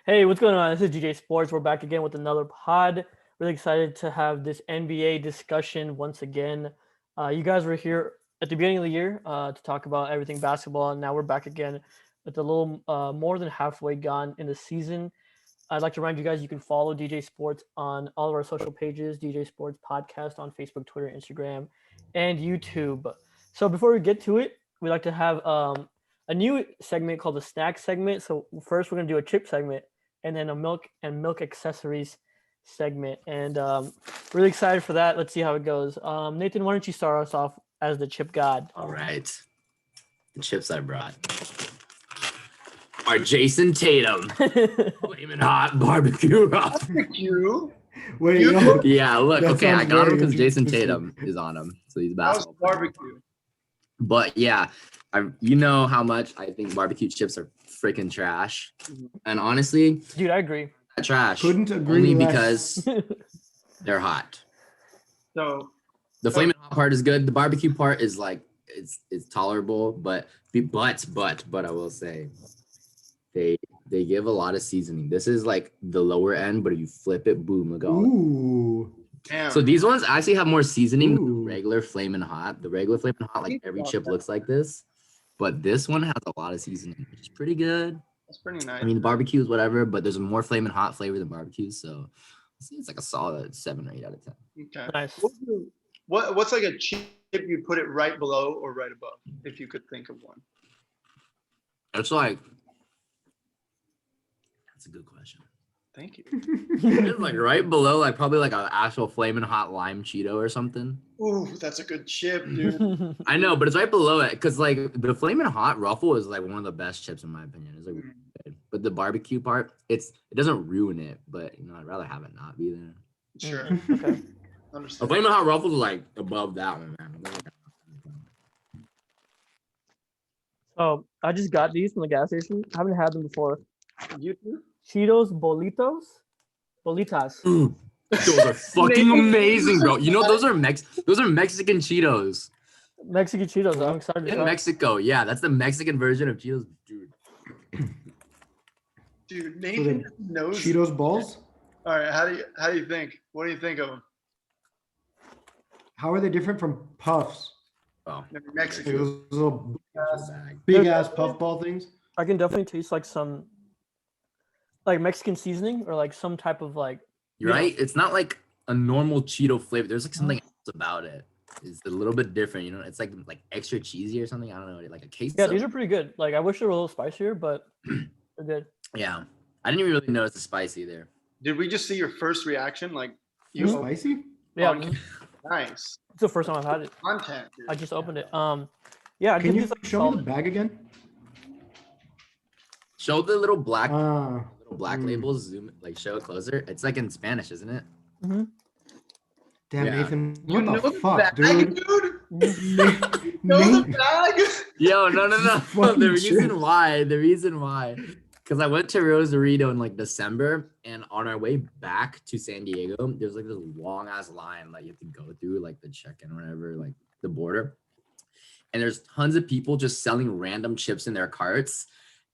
Hey, what's going on? This is DJ Sports. We're back again with another pod. Really excited to have this NBA discussion once again. You guys were here at the beginning of the year to talk about everything basketball, and now we're back again with a little more than halfway gone in the season. I'd like to remind you guys you can follow DJ Sports on all of our social pages, DJ Sports Podcast on Facebook, Twitter, Instagram, and YouTube. So before we get to it, we like to have a new segment called the snack segment. So first we're gonna do a chip segment, and then a milk accessories segment. And really excited for that. Let's see how it goes. Nathan, why don't you start us off as the chip god? All right. The chips I brought are Jason Tatum, flaming hot barbecue. Barbecue. Wait, You- no. Yeah, look, That okay, I sounds got him very because Jason interesting. Tatum is on him, so he's a How's basketball player. barbecue? But yeah, you know how much I think barbecue chips are freaking trash, and honestly, Dude, I agree. not trash. Couldn't agree only less. because they're hot. So The flaming hot part is good. The barbecue part is like it's tolerable, but I will say they give a lot of seasoning. This is like the lower end, but if you flip it, boom, look at all. Ooh. damn. So these ones actually have more seasoning than the Ooh. regular flaming hot. The regular flaming hot, like every chip looks like this, but this one has a lot of seasoning, which is pretty good. That's pretty nice. I mean, the barbecue is whatever, but there's more flaming hot flavor than barbecue, so it's like a solid 7 or 8 out of 10. Okay. Nice. What's like a chip you put it right below or right above, if you could think of one? It's like that's a good question. Thank you. It's like right below, like probably like an actual flaming hot lime Cheeto or something. Ooh, that's a good chip, dude. I know, but it's right below it because like the flaming hot ruffle is like one of the best chips in my opinion. It's like really good. But the barbecue part, it doesn't ruin it, but you know, I'd rather have it not be there. Sure. Okay. The Understand. flaming hot ruffle is like above that one, man. So I just got these from the gas station. I haven't had them before. You too? Cheetos Bolitas. Ooh, those are fucking amazing, bro. You know those are Mexican Cheetos. Mexican Cheetos. I'm excited to In try. Mexico, yeah, that's the Mexican version of Cheetos, dude. Dude, So Nathan they're knows. Cheetos balls? All right, how do you think? What do you think of them? How are they different from puffs? Oh, They're Like Mexican. those little bag. big ass puff ball things? I can definitely taste like some like Mexican seasoning or like some type of like You're right. It's not like a normal Cheeto flavor. There's like something else about it. It's a little bit different, you know. It's like extra cheesy or something. I don't know, like a queso. yeah, these are pretty good. Like I wish they were a little spicier, but they're good. Yeah, I didn't even really notice the spice either. Did we just see your first reaction? Like you You spicy? Yeah, on- nice it's the first time I've had it. content. Dude. I just opened it. Yeah, I Can give you these like show me the solid. bag again? Show the little black Ah, labels. Zoom, like show it closer. It's like in Spanish, isn't it? Mm-hmm. damn, Yeah. Nathan. You know What the the fuck, bag, dude? dude? Nate, Know the Nate, bag? Yo, no. Fucking The reason chips. why, because I went to Rosarito in like December, and on our way back to San Diego, there's like this long ass line that you have to go through, like the check-in or whatever, like the border. And there's tons of people just selling random chips in their carts.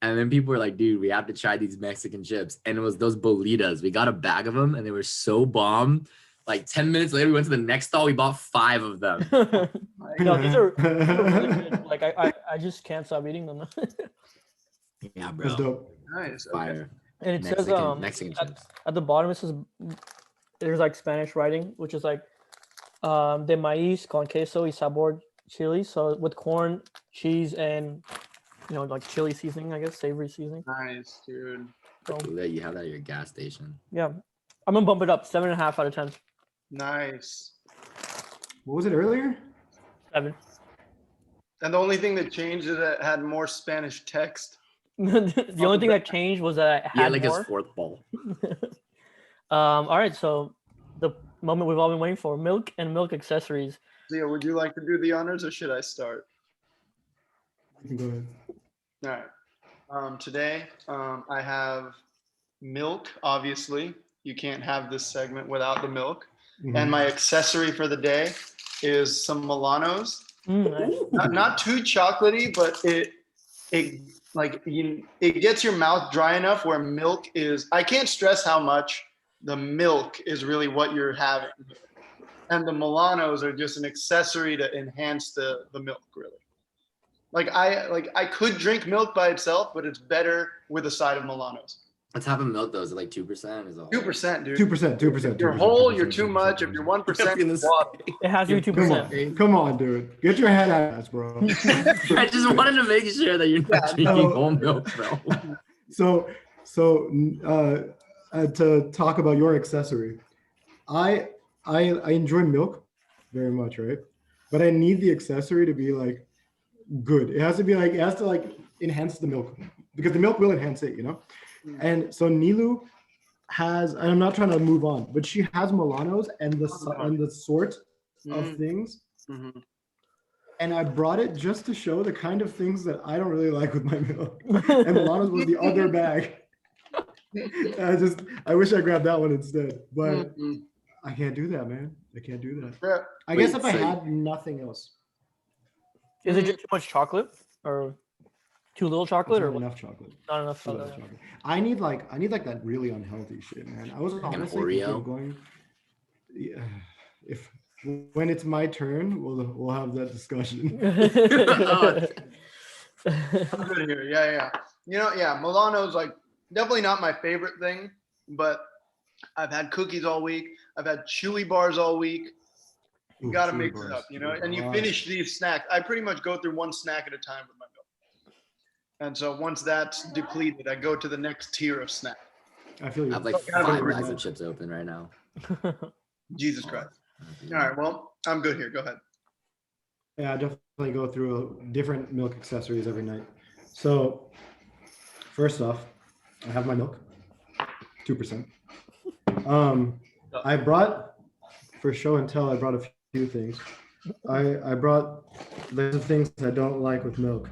And then people were like, dude, we have to try these Mexican chips. And it was those bolitas. We got a bag of them and they were so bomb. Like 10 minutes later, we went to the next stall. We bought 5 of them. No, these are really good. Like I just can't stop eating them. Yeah, bro. That's dope. Nice. Okay. Fire. And it says Mexican at, chips. at the bottom it says there's like Spanish writing, which is like de maíz con queso y sabor chili. So with corn, cheese, and like chili seasoning, I guess savory seasoning. Nice, dude. So Cool that you have that at your gas station. yeah, I'm gonna bump it up 7.5 out of 10. Nice. What was it earlier? 7. And the only thing that changed is that it had more Spanish text. The only thing that changed was that I Yeah, had like more. his 4th bowl. All right, so the moment we've all been waiting for: milk and milk accessories. Zia, would you like to do the honors or should I start? You can go ahead. All right. Today, I have milk, obviously. You can't have this segment without the milk. Mhm. And my accessory for the day is some Milanos. Nice. Not too chocolatey, but it like it gets your mouth dry enough where milk is. I can't stress how much the milk is really what you're having, and the Milanos are just an accessory to enhance the milk. Really, I could drink milk by itself, but it's better with a side of Milanos. What type of milk though? Is it like 2%? Is it 2%, dude. 2%. If you're whole, you're too much. If you're 1%, water. It has to be 2%. Come on, dude. Get your head out of this, bro. I just wanted to make sure that you're not drinking whole milk, bro. So to talk about your accessory, I enjoy milk very much, right? But I need the accessory to be like good. It has to like enhance the milk because the milk will enhance it, you know? And so Nilu has, and I'm not trying to move on, but she has Milanos and the sort of things. Mm-hmm. And I brought it just to show the kind of things that I don't really like with my milk. And Milanos was the other bag. I wish I grabbed that one instead, but I can't do that, man. I can't do that. Yeah. I guess if I had nothing else. Is it just too much chocolate or too little chocolate or Not enough chocolate. not enough Too little chocolate? chocolate. I need like that really unhealthy shit, man. I was honestly thinking Oreo? of going. Yeah, if when it's my turn, we'll have that discussion. I'm good here. Yeah. Milano's like definitely not my favorite thing, but I've had cookies all week. I've had chewy bars all week. You Ooh, got to chewy mix bars, it up, you know, chewy and you bars. finish these snacks. I pretty much go through one snack at a time with my milk. And so once that's depleted, I go to the next tier of snack. I feel you. I have like Gotta be 5 pretty bags of much. chips open right now. Jesus Christ. All right, well, I'm good here. Go ahead. Yeah, I definitely go through different milk accessories every night. So first off, I have my milk, 2%. I brought, for show and tell, I brought a few things. I brought the things I don't like with milk.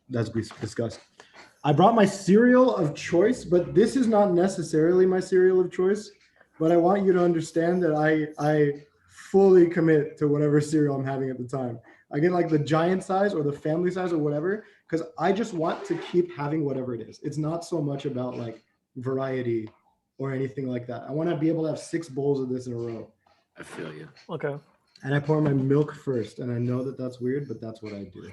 That's discussed. I brought my cereal of choice, but this is not necessarily my cereal of choice. But I want you to understand that I fully commit to whatever cereal I'm having at the time. I get like the giant size or the family size or whatever, because I just want to keep having whatever it is. It's not so much about like variety or anything like that. I want to be able to have 6 bowls of this in a row. I feel you. Okay. And I pour my milk first, and I know that that's weird, but that's what I do.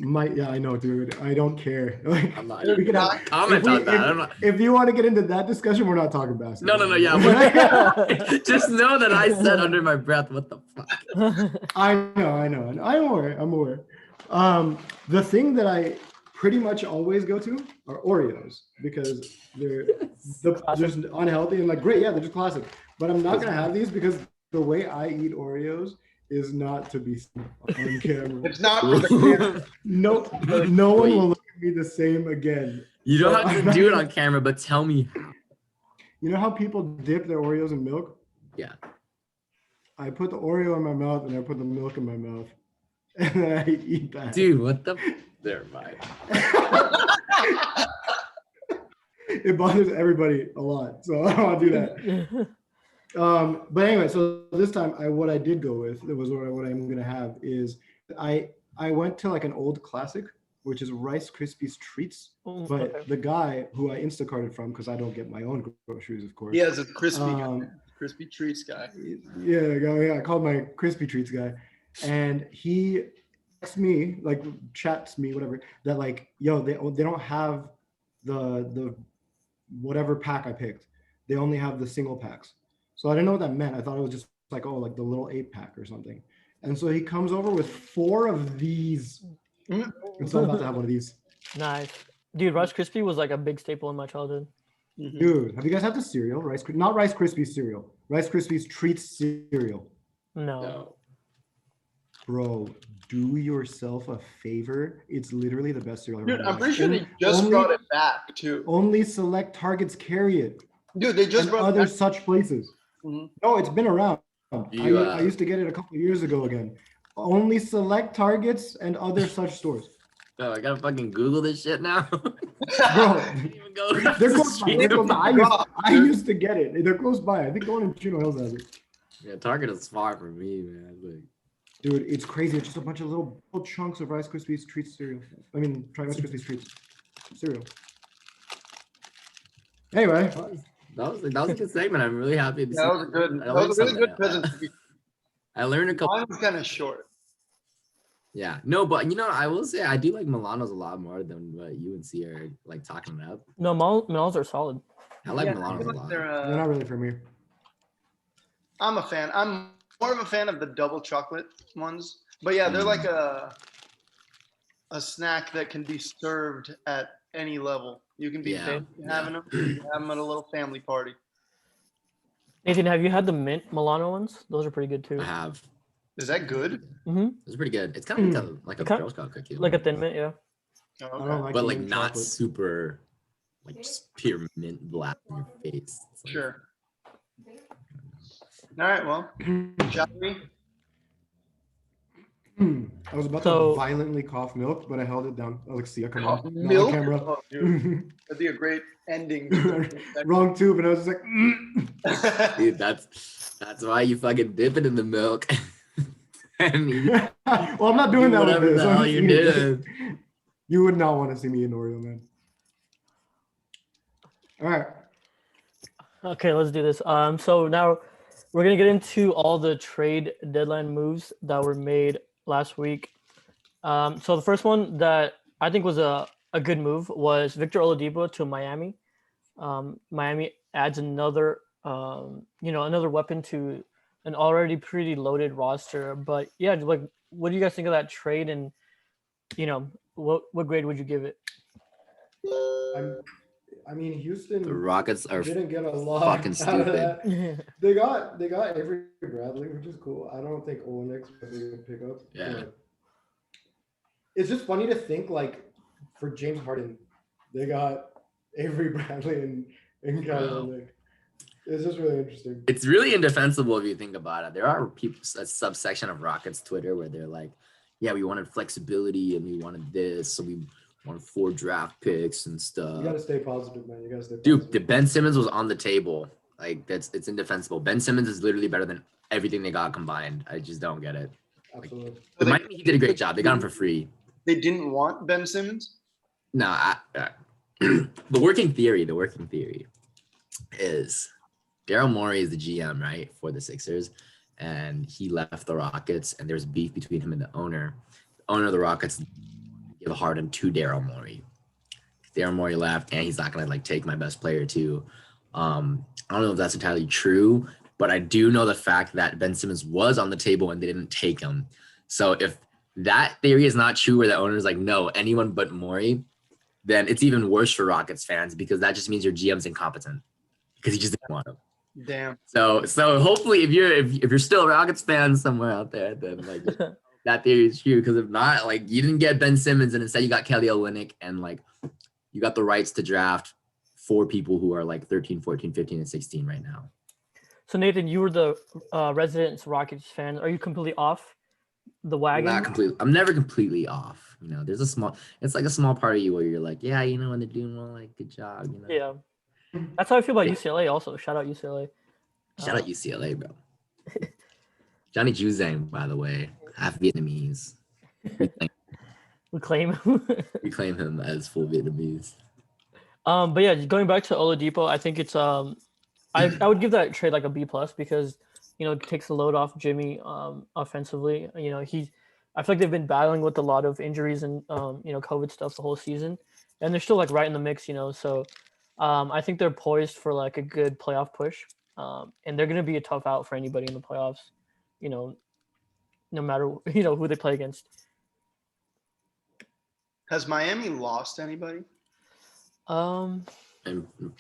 Yeah, I know, dude. I don't care. Like, I'm not. we can have- Comment on that. I'm not. if you want to get into that discussion, we're not talking basketball. No. Yeah. but just know that I said under my breath, "What the fuck?" I know. I'm aware. The thing that I pretty much always go to are Oreos because they're just unhealthy and like great. Yeah, they're just classic. But I'm not gonna have these because the way I eat Oreos is not to be seen on camera. It's not for the kids. No one will look at me the same again. You don't have to do it on camera, but tell me how. You know how people dip their Oreos in milk? Yeah. I put the Oreo in my mouth and I put the milk in my mouth. And then I eat that. Dude, what the? Never mind. It bothers everybody a lot. So I don't want to do that. But anyway, so this time what I did go with, it was what I'm going to have is I went to like an old classic, which is Rice Krispies Treats. But Okay. the guy who I Instacarted from, because I don't get my own groceries, of course. He has a crispy treats guy. Yeah, I called my Crispy Treats guy. And he texts me, like chats me, whatever, that like, yo, they don't have the whatever pack I picked. They only have the single packs. So I didn't know what that meant. I thought it was just like, oh, like the little 8-pack or something. And so he comes over with 4 of these. And so I'm about to have one of these. Nice. Dude, Rice Krispie was like a big staple in my childhood. Dude, have you guys had the cereal? Not Rice Krispies cereal. Rice Krispies Treats cereal. No. Bro, do yourself a favor. It's literally the best cereal I've Dude, ever I'm pretty sure they had. just brought it back too. Only select Targets carry it. Dude, they just And brought other it back. such places. Mhm. No, it's been around. You, I used to get it a couple of years ago again. Only select Targets and other such stores. Oh, I gotta fucking Google this shit now. Bro, Can't even go across they're the close by. street. They're close by. I used to get it. They're close by. I think the one in Chino Hills has it. Yeah, Target is far from me, man. Like, Dude, it's crazy. It's just a bunch of little chunks of Rice Krispies treats cereal. I mean, try Rice Krispies treats cereal. Anyway, That was a good segment. I'm really happy to see. That was a good. I That learned was a really something. good presentation. I learned a couple. Mine was kind of short. Yeah, no, but I will say I do like Milano's a lot more than what you and C are like talking about. No, Melons are solid. I like Yeah, Milano's a feel like lot. they're not really for me. I'm a fan. I'm more of a fan of the double chocolate ones. But yeah, they're like a snack that can be served at any level. You can be Yeah, having them. You can have them at a little family party. Nathan, have you had the mint Milano ones? Those are pretty good too. I have. Is that good? Mm-hmm. It's pretty good. It's kind of like a Girl Scout cookie. Like a thin mint, yeah. Oh, I okay. don't like but the like mint not chocolate. super like just pure mint blast in your face. It's like- Sure. All right. Well, shall we? I was about So- to violently cough milk, but I held it down. I was like, see, I come Cough on. milk? Not on Oh, dude, that'd be a great ending. Wrong tube, and I was just like, Dude, that's why you fucking dip it in the milk. And you well, I'm not doing that with whatever this. the hell you did. You would not want to see me in Oreo, man. All right. Okay, let's do this. So now we're gonna get into all the trade deadline moves that were made last week. So the first one that I think was a good move was Victor Oladipo to Miami. Miami adds another another weapon to an already pretty loaded roster. But yeah, like what do you guys think of that trade, and what grade would you give it? I mean, Houston The Rockets are didn't get a lot fucking out of stupid. that. They got Avery Bradley, which is cool. I don't think Olenek was a good pickup. Yeah. But it's just funny to think like for James Harden, they got Avery Bradley and Kelly Wow. Olynyk. It's just really interesting. It's really indefensible if you think about it. There are people, a subsection of Rockets Twitter where they're like, yeah, we wanted flexibility and we wanted this, so we wanted 4 draft picks and You stuff. gotta stay positive, man. You gotta stay positive. Dude, the Ben Simmons was on the table. Like it's indefensible. Ben Simmons is literally better than everything they got combined. I just don't get it. Absolutely. But Miami, he did a great job. They got him for free. They didn't want Ben Simmons. No, the working theory is Daryl Morey is the GM, right, for the Sixers, and he left the Rockets, and there's beef between him and the owner. The owner of the Rockets give Harden to Daryl Morey. Daryl Morey left, and he's not gonna like take my best player too. I don't know if that's entirely true, but I do know the fact that Ben Simmons was on the table and they didn't take him. So if that theory is not true, where the owner is like, no, anyone but Morey, then it's even worse for Rockets fans because that just means your GM's incompetent because he just didn't want him. Damn. So hopefully if you're still a Rockets fan somewhere out there, then like that theory is true. Because if not, like you didn't get Ben Simmons and instead you got Kelly Olynyk and like you got the rights to draft 4 people who are like 13, 14, 15, and 16 right now. So Nathan, you were the resident Rockets fan. Are you completely off the wagon? Not completely. I'm never completely off. There's it's like a small part of you where you're like, yeah, when they're doing well, like good job. Yeah. That's how I feel about UCLA also. Shout out UCLA. Shout out UCLA, bro. Johnny Juzang, by the way, half Vietnamese. We claim him. We claim him as full Vietnamese. But yeah, going back to Oladipo, I think it's I would give that trade like a B+ because it takes the load off Jimmy offensively. I feel like they've been battling with a lot of injuries and COVID stuff the whole season, and they're still like right in the mix. So I think they're poised for like a good playoff push, and they're gonna be a tough out for anybody in the playoffs. No matter who they play against. Has Miami lost anybody? And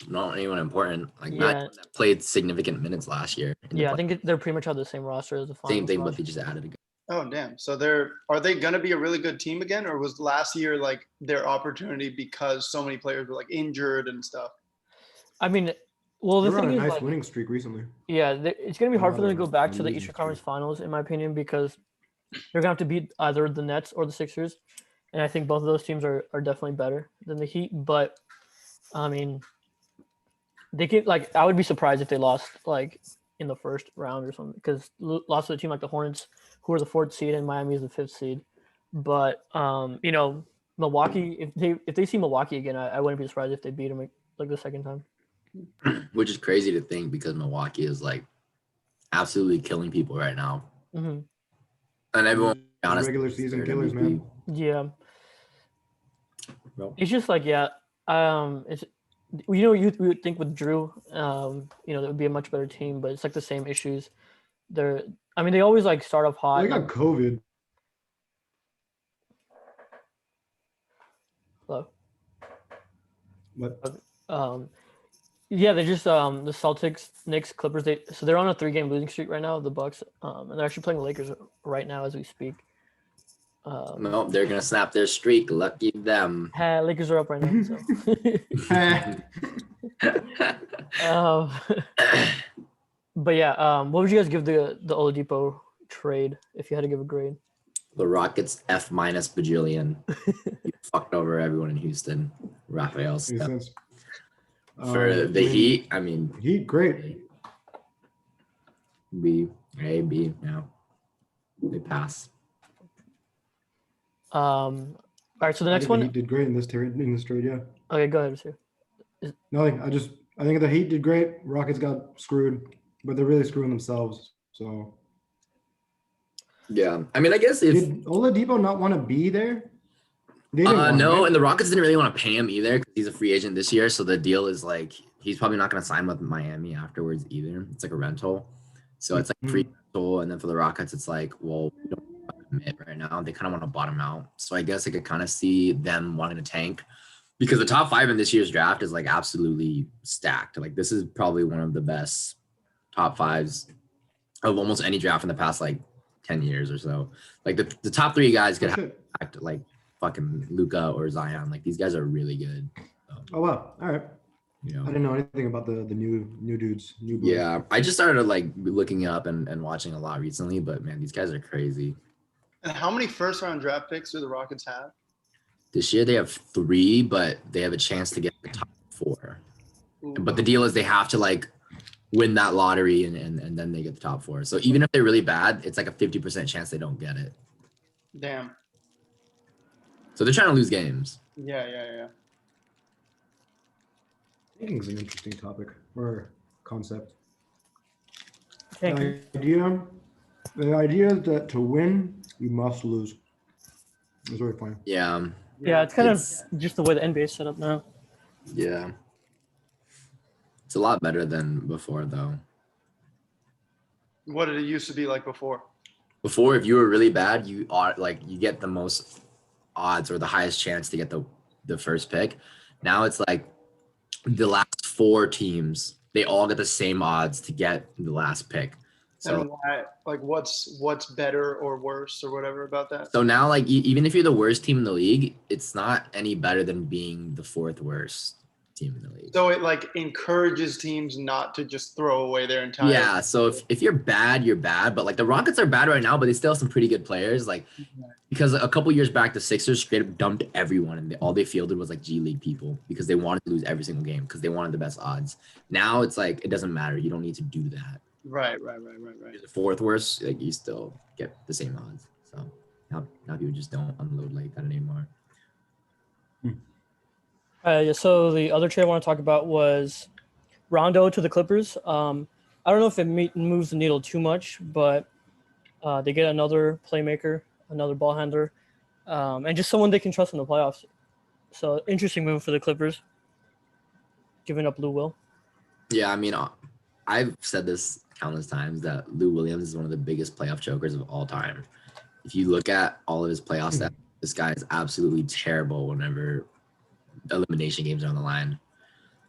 not anyone important, like Yeah. not anyone that played significant minutes last year. in the Yeah, I play- think they're pretty much on the same roster as the finals. same thing, but roster. Oh, they just added a guy. Oh, damn. So are they going to be a really good team again? Or was last year like their opportunity because so many players were like injured and stuff? I mean, well, They the were on thing a is, nice like, winning streak recently. yeah, it's going to be hard for them to go back to the losing Eastern Conference streak. Finals, in my opinion, because they're going to have to beat either the Nets or the Sixers. And I think both of those teams are definitely better than the Heat. But, I mean, they can, like, I would be surprised if they lost, like, in the first round or something, because lost to a team like the Hornets, who are the 4th seed, and Miami is the 5th seed. But you know, Milwaukee, if they see Milwaukee again, I wouldn't be surprised if they beat them like the second time. Which is crazy to think because Milwaukee is like absolutely killing people right now. Mm-hmm. And everyone, honestly, regular season they're killers, MVP. man. Yeah, Bro. it's just like it's you would think with Drew, you know, it would be a much better team, but it's like the same issues. They always like start off hot. They got COVID. Hello. But Yeah, they're just the Celtics, Knicks, Clippers. They're on a 3-game losing streak right now. The Bucks, and they're actually playing the Lakers right now as we speak. No, they're gonna snap their streak. Lucky them. Lakers are up right now. So. But yeah, what would you guys give the Oladipo trade if you had to give a grade? The Rockets F- bajillion. You fucked over everyone in Houston. Raphael makes Steph. sense. For the Heat, I mean, Heat, great. B, yeah. They pass. All right, so the next The one. Heat did great in this trade. Yeah. Okay, go ahead, sir. Nothing. I think the Heat did great. Rockets got screwed, but they're really screwing themselves. So. Yeah, I mean, I guess if Did Oladipo not want to be there? They didn't want him, no, right? and the Rockets didn't really want to pay him either because he's a free agent this year. So the deal is like he's probably not going to sign with Miami afterwards either. It's like a rental, so it's like free rental. And then for the Rockets, it's like, well, we don't want to commit right now. They kind of want to bottom out. So I guess I could kind of see them wanting to tank because the top 5 in this year's draft is like absolutely stacked. Like this is probably one of the best top 5s of almost any draft in the past like 10 years or so. Like the top 3 guys could That's have it. act like fucking Luka or Zion. Like these guys are really good. Oh wow! All right. You I know. didn't know anything about the new dudes. New boys. Yeah, I just started like looking up and watching a lot recently, but man, these guys are crazy. And how many first-round draft picks do the Rockets have? This year they have 3, but they have a chance to get the top 4. Ooh. But the deal is they have to like win that lottery and then they get the top 4. So even if they're really bad, it's like a 50% chance they don't get it. Damn. So they're trying to lose games. Yeah. Tanking is an interesting topic or concept. Tanking. The idea that to win you must lose. It's very funny. Yeah. Yeah, it's kind It's- of just the way the NBA is set up now. Yeah. It's a lot better than before though. What did it used to be like before? Before, if you were really bad, you get the most odds or the highest chance to get the first pick. Now it's like the last 4 teams, they all get the same odds to get the last pick. So And why? Like, what's better or worse or whatever about that? so now like even if you're the worst team in the league, it's not any better than being the 4th worst team in the league. So it like encourages teams not to just throw away their entire. Yeah, so if you're bad, you're bad. But like the Rockets are bad right now, but they still have some pretty good players. Like because a couple years back, the Sixers straight up dumped everyone, and all they fielded was like G League people because they wanted to lose every single game because they wanted the best odds. Now it's like it doesn't matter. You don't need to do that. Right. You're the 4th worst, like you still get the same odds. So now people just don't unload like that anymore. Yeah, so the other trade I want to talk about was Rondo to the Clippers. I don't know if it moves the needle too much, but they get another playmaker, another ball handler, and just someone they can trust in the playoffs. So interesting move for the Clippers, giving up Lou Will. Yeah, I mean, I've said this countless times that Lou Williams is one of the biggest playoff chokers of all time. If you look at all of his playoff stats, this guy is absolutely terrible whenever elimination games are on the line.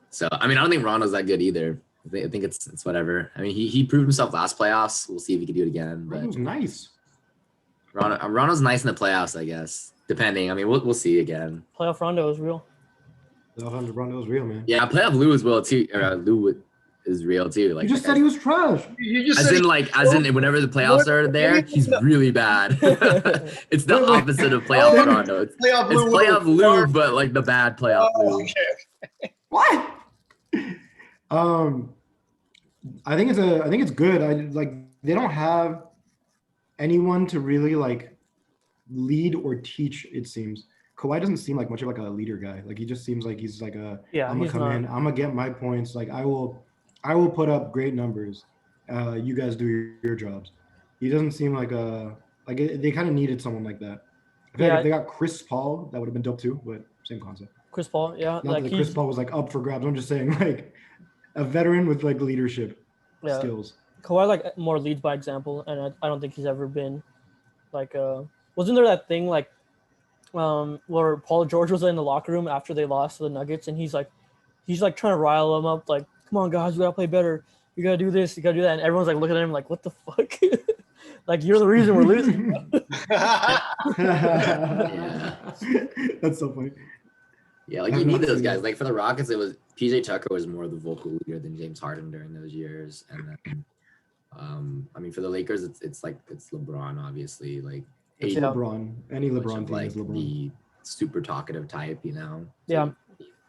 So, I mean, I don't think Rondo's that good either. I think it's whatever. I mean, he proved himself last playoffs. We'll see if he can do it again. That But was nice. Rondo's nice in the playoffs, I guess. Depending. I mean, we'll see again. Playoff Rondo is real. The offensive Rondo was real, man. Yeah, playoff Lou as well too. Lou is real too. Like You just said he was trash. You just As said in whenever the playoffs are there, he's really bad. It's the Wait, wait. opposite of playoff Rondo. It's playoff Lou. playoff Lou, but like the bad playoff Oh, Lou. okay. What? I think it's good. They don't have anyone to really like lead or teach. It seems Kawhi doesn't seem like much of like a leader guy. Like he just seems like he's like a Yeah, I'm gonna he's come not. in, I'm gonna get my points. Like I will put up great numbers. You guys do your jobs. He doesn't seem like a like they kind of needed someone like that. I feel like Yeah. if they got Chris Paul, that would have been dope too. But same concept. Chris Paul, yeah, Not like that Chris he's Paul was like up for grabs. I'm just saying like a veteran with like leadership yeah. skills. Kawhi like more leads by example, and I don't think he's ever been like wasn't there that thing like where Paul George was in the locker room after they lost to the Nuggets, and he's like trying to rile them up, like, come on guys, we gotta play better, you gotta do this, you gotta do that, and everyone's like looking at him like, what the fuck? Like, you're the reason we're losing. Yeah. That's so funny. Yeah, like I've you not need those seen guys. that. Like for the Rockets, it was PJ Tucker was more of the vocal leader than James Harden during those years, and then I mean for the Lakers, it's LeBron obviously. Like It's AD LeBron. Any much LeBron of, team like is LeBron. the super talkative type, you know. So Yeah.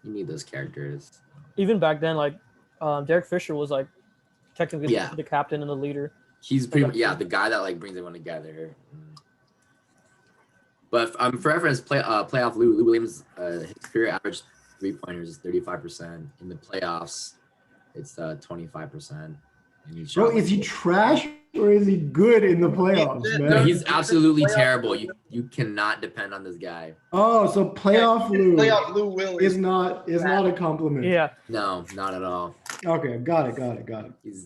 you need those characters. Even back then, like Derek Fisher was like technically Yeah. the captain and the leader. He's pretty the guy that like brings everyone together. But for reference, playoff Lou Williams, his career average 3-pointers is 35%. In the playoffs, it's 25%. Bro, is he trash or is he good in the playoffs, No, man? He's absolutely terrible. You cannot depend on this guy. Oh, so playoff Lou Playoff Lou Williams. is not a compliment. Yeah, No, not at all. Okay, got it.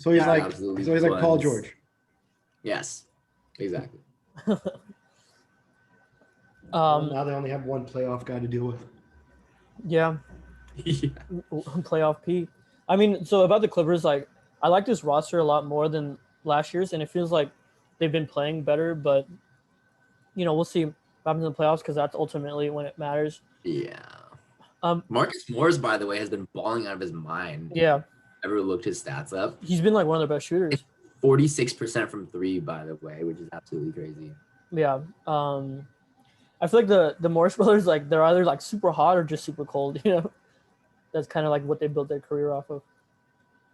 So yeah, he's like absolutely Paul buns. George. Yes, exactly. Now they only have one playoff guy to deal with. yeah, Yeah. playoff P. I mean, so about the Clippers, like I like this roster a lot more than last year's, and it feels like they've been playing better. But we'll see what happens in the playoffs because that's ultimately when it matters. Yeah. Um, Marcus Morris, by the way, has been balling out of his mind. Yeah, Ever looked his stats up? he's been like one of their best shooters. 46% from 3, by the way, which is absolutely crazy. Yeah. I feel like the Morris brothers, like they're either like super hot or just super cold. That's kind of like what they built their career off of.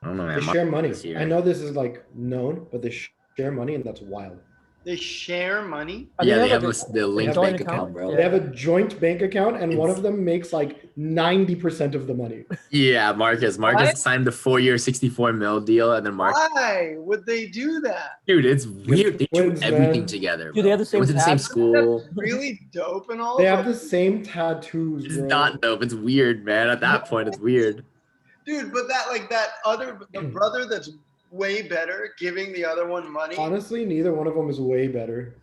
I don't know, They man. share money. Marcus here. I know this is like known, but they share money, and that's wild. They share money. I Yeah, think they have like the linked joint bank account, account, bro. They have a joint bank account, and one It's- of them makes like 90% of the money. Yeah, Marcus What? signed the 4-year, $64 million deal, and then Why would they do that? dude, it's weird. They do twins, everything man. together. Dude, they have bro. the same went to the same tats. school. Really dope and all. They have but- the same tattoos, It's bro. not dope. It's weird, man. At that point, it's weird. Dude, but the brother that's way better giving the other one money. Honestly, neither one of them is way better.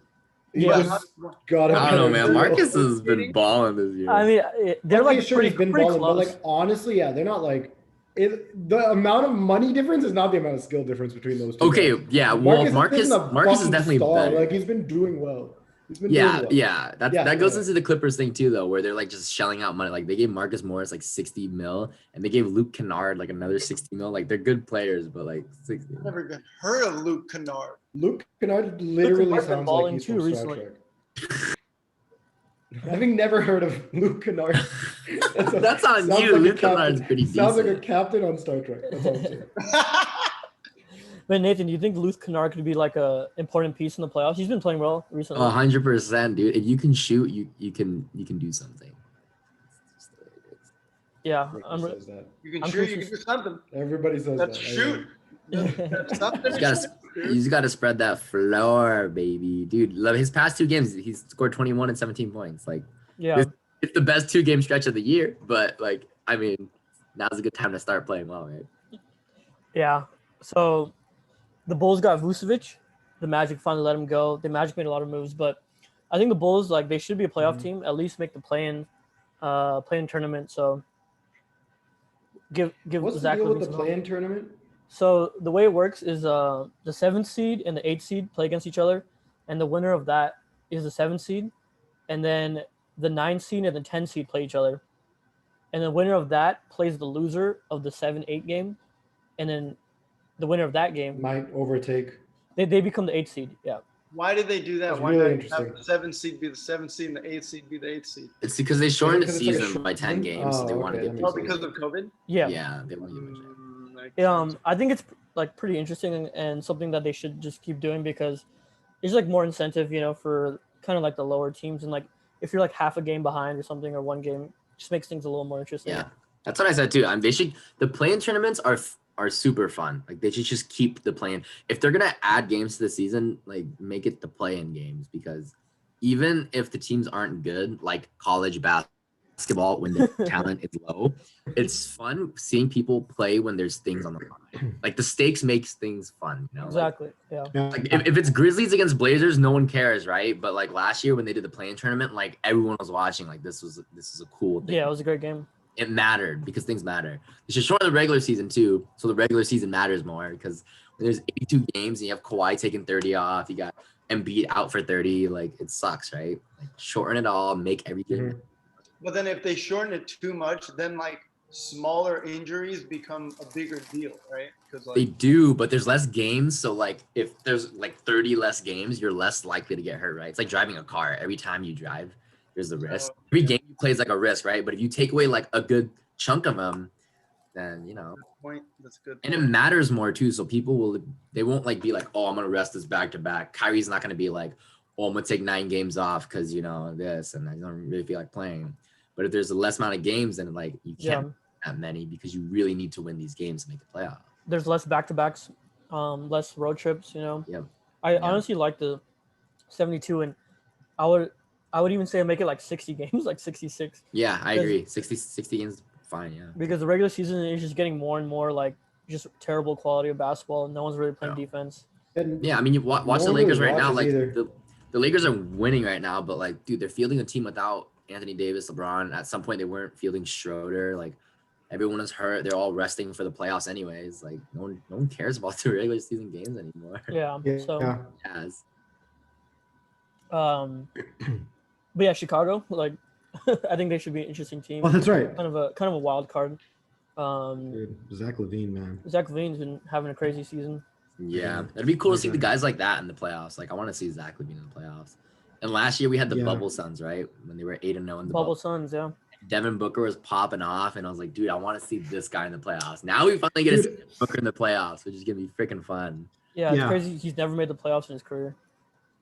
He Yeah. just got a I don't know, better man. deal. Marcus has been balling this year. I mean, they're Okay, like sure, pretty, he's been pretty balling, close. but like honestly, yeah, they're not like the amount of money difference is not the amount of skill difference between those two. Okay, guys. yeah. Well, Marcus isn't a is fucking definitely star. better. Like he's been doing well. He's been Yeah, doing well. yeah. That Yeah, that goes yeah. into the Clippers thing too, though, where they're like just shelling out money. Like they gave Marcus Morris like 60 mil, and they gave Luke Kennard like another 60 mil. Like they're good players, but like 60. I've never even heard of Luke Kennard. Luke Kennard literally Kennard's been sounds like balling he's too from Star recently. Trek. Having never heard of Luke Kennard. That's on sounds you. like a Luke Kennard's captain- pretty Sounds like a decent. captain on Star Trek. That's all I'm saying. But Nathan, do you think Luke Kennard could be like a important piece in the playoffs? He's been playing well recently. 100%, dude. If you can shoot, you can do something. It's just the way it is. Yeah, Everybody says that. You can I'm shoot, you confused. can do something. Everybody says That's that. shoot. That's something. You just gotta spread that floor, baby, dude. His past 2 games, he's scored 21 and 17 points. Like yeah. it's the best 2-game stretch of the year. But like, I mean, now's a good time to start playing well, right? Yeah. So the Bulls got Vucevic. The Magic finally let him go. The Magic made a lot of moves, but I think the Bulls, like, they should be a playoff Mhm. team, at least make the play-in tournament. So give What's the Zach deal with LaVine the some help. play-in tournament? So the way it works is the 7th seed and the 8th seed play against each other, and the winner of that is the 7th seed, and then the 9th seed and the 10th seed play each other, and the winner of that plays the loser of the 7-8 game, and then the winner of that game Might overtake. they become the 8th seed. Yeah, Why did they do that? That's Why really not interesting. have the 7th seed be the 7th seed and the 8th seed be the 8th seed? It's because they shortened the because it's like a season by 10 shortened- games, so they oh, want to okay, get that people. Oh, because of COVID? yeah. Yeah, they want to get I guess. I think it's like pretty interesting and something that they should just keep doing because it's like more incentive, for kind of like the lower teams, and like if you're like half a game behind or something or one game, just makes things a little more interesting. Yeah, that's what I said too. They should the play-in tournaments are super fun. Like they should just keep the play-in. If they're gonna add games to the season, like make it the play-in games, because even if the teams aren't good, like college basketball when the talent is low, it's fun seeing people play when there's things on the line. Like the stakes makes things fun, you know. Exactly. Yeah. Like if it's Grizzlies against Blazers, no one cares, right? But like last year when they did the play-in tournament, like everyone was watching. Like this is a cool thing. Yeah, it was a great game. It mattered because things matter. They should shorten the regular season too, so the regular season matters more, because when there's 82 games and you have Kawhi taking 30 off, you got Embiid out for 30, like it sucks, right? Like shorten it all, make every game. Mhm. But then if they shorten it too much, then like smaller injuries become a bigger deal, right? Because They like do, but there's less games, so like if there's like 30 less games, you're less likely to get hurt, right? It's like driving a car. Every time you drive, there's a risk. Every game you play is like a risk, right? But if you take away like a good chunk of them, then that's a good and it point. matters more too. So they won't like be like, oh, I'm gonna rest this back to back. Kyrie's not gonna be like, oh, I'm gonna take 9 games off because this, and I don't really feel like playing. But if there's a less amount of games, then like you can't that many, because you really need to win these games to make the playoff. There's less back-to-backs, less road trips. Yep. I honestly like the 72, and I would even say make it like 60 games, like 66. Yeah, I agree. 60 games, fine. Yeah. Because the regular season is just getting more and more like just terrible quality of basketball, and no one's really playing defense. And Yeah, I mean, you watch the No one Lakers really right now. watches Like either. the Lakers are winning right now, but like, dude, they're fielding a team without Anthony Davis, LeBron. At some point, they weren't fielding Schroeder. Like everyone is hurt. They're all resting for the playoffs, anyways. Like no one cares about the regular season games anymore. Yeah. yeah, So, yeah. Yes. but yeah, Chicago, like, I think they should be an interesting team. Oh, that's right. Kind of a wild card. Dude, Zach LaVine, man. Zach LaVine's been having a crazy season. Yeah, it'd be cool to see the guys like that in the playoffs. Like I want to see Zach LaVine in the playoffs. And last year we had the Yeah. Bubble Suns, right? When they were 8-0 in the Bubble bubble. Suns, yeah. Devin Booker was popping off, and I was like, dude, I want to see this guy in the playoffs. Now we finally get to see Dude. Booker in the playoffs, which is gonna be freaking fun. Yeah, it's Yeah. crazy. He's never made the playoffs in his career.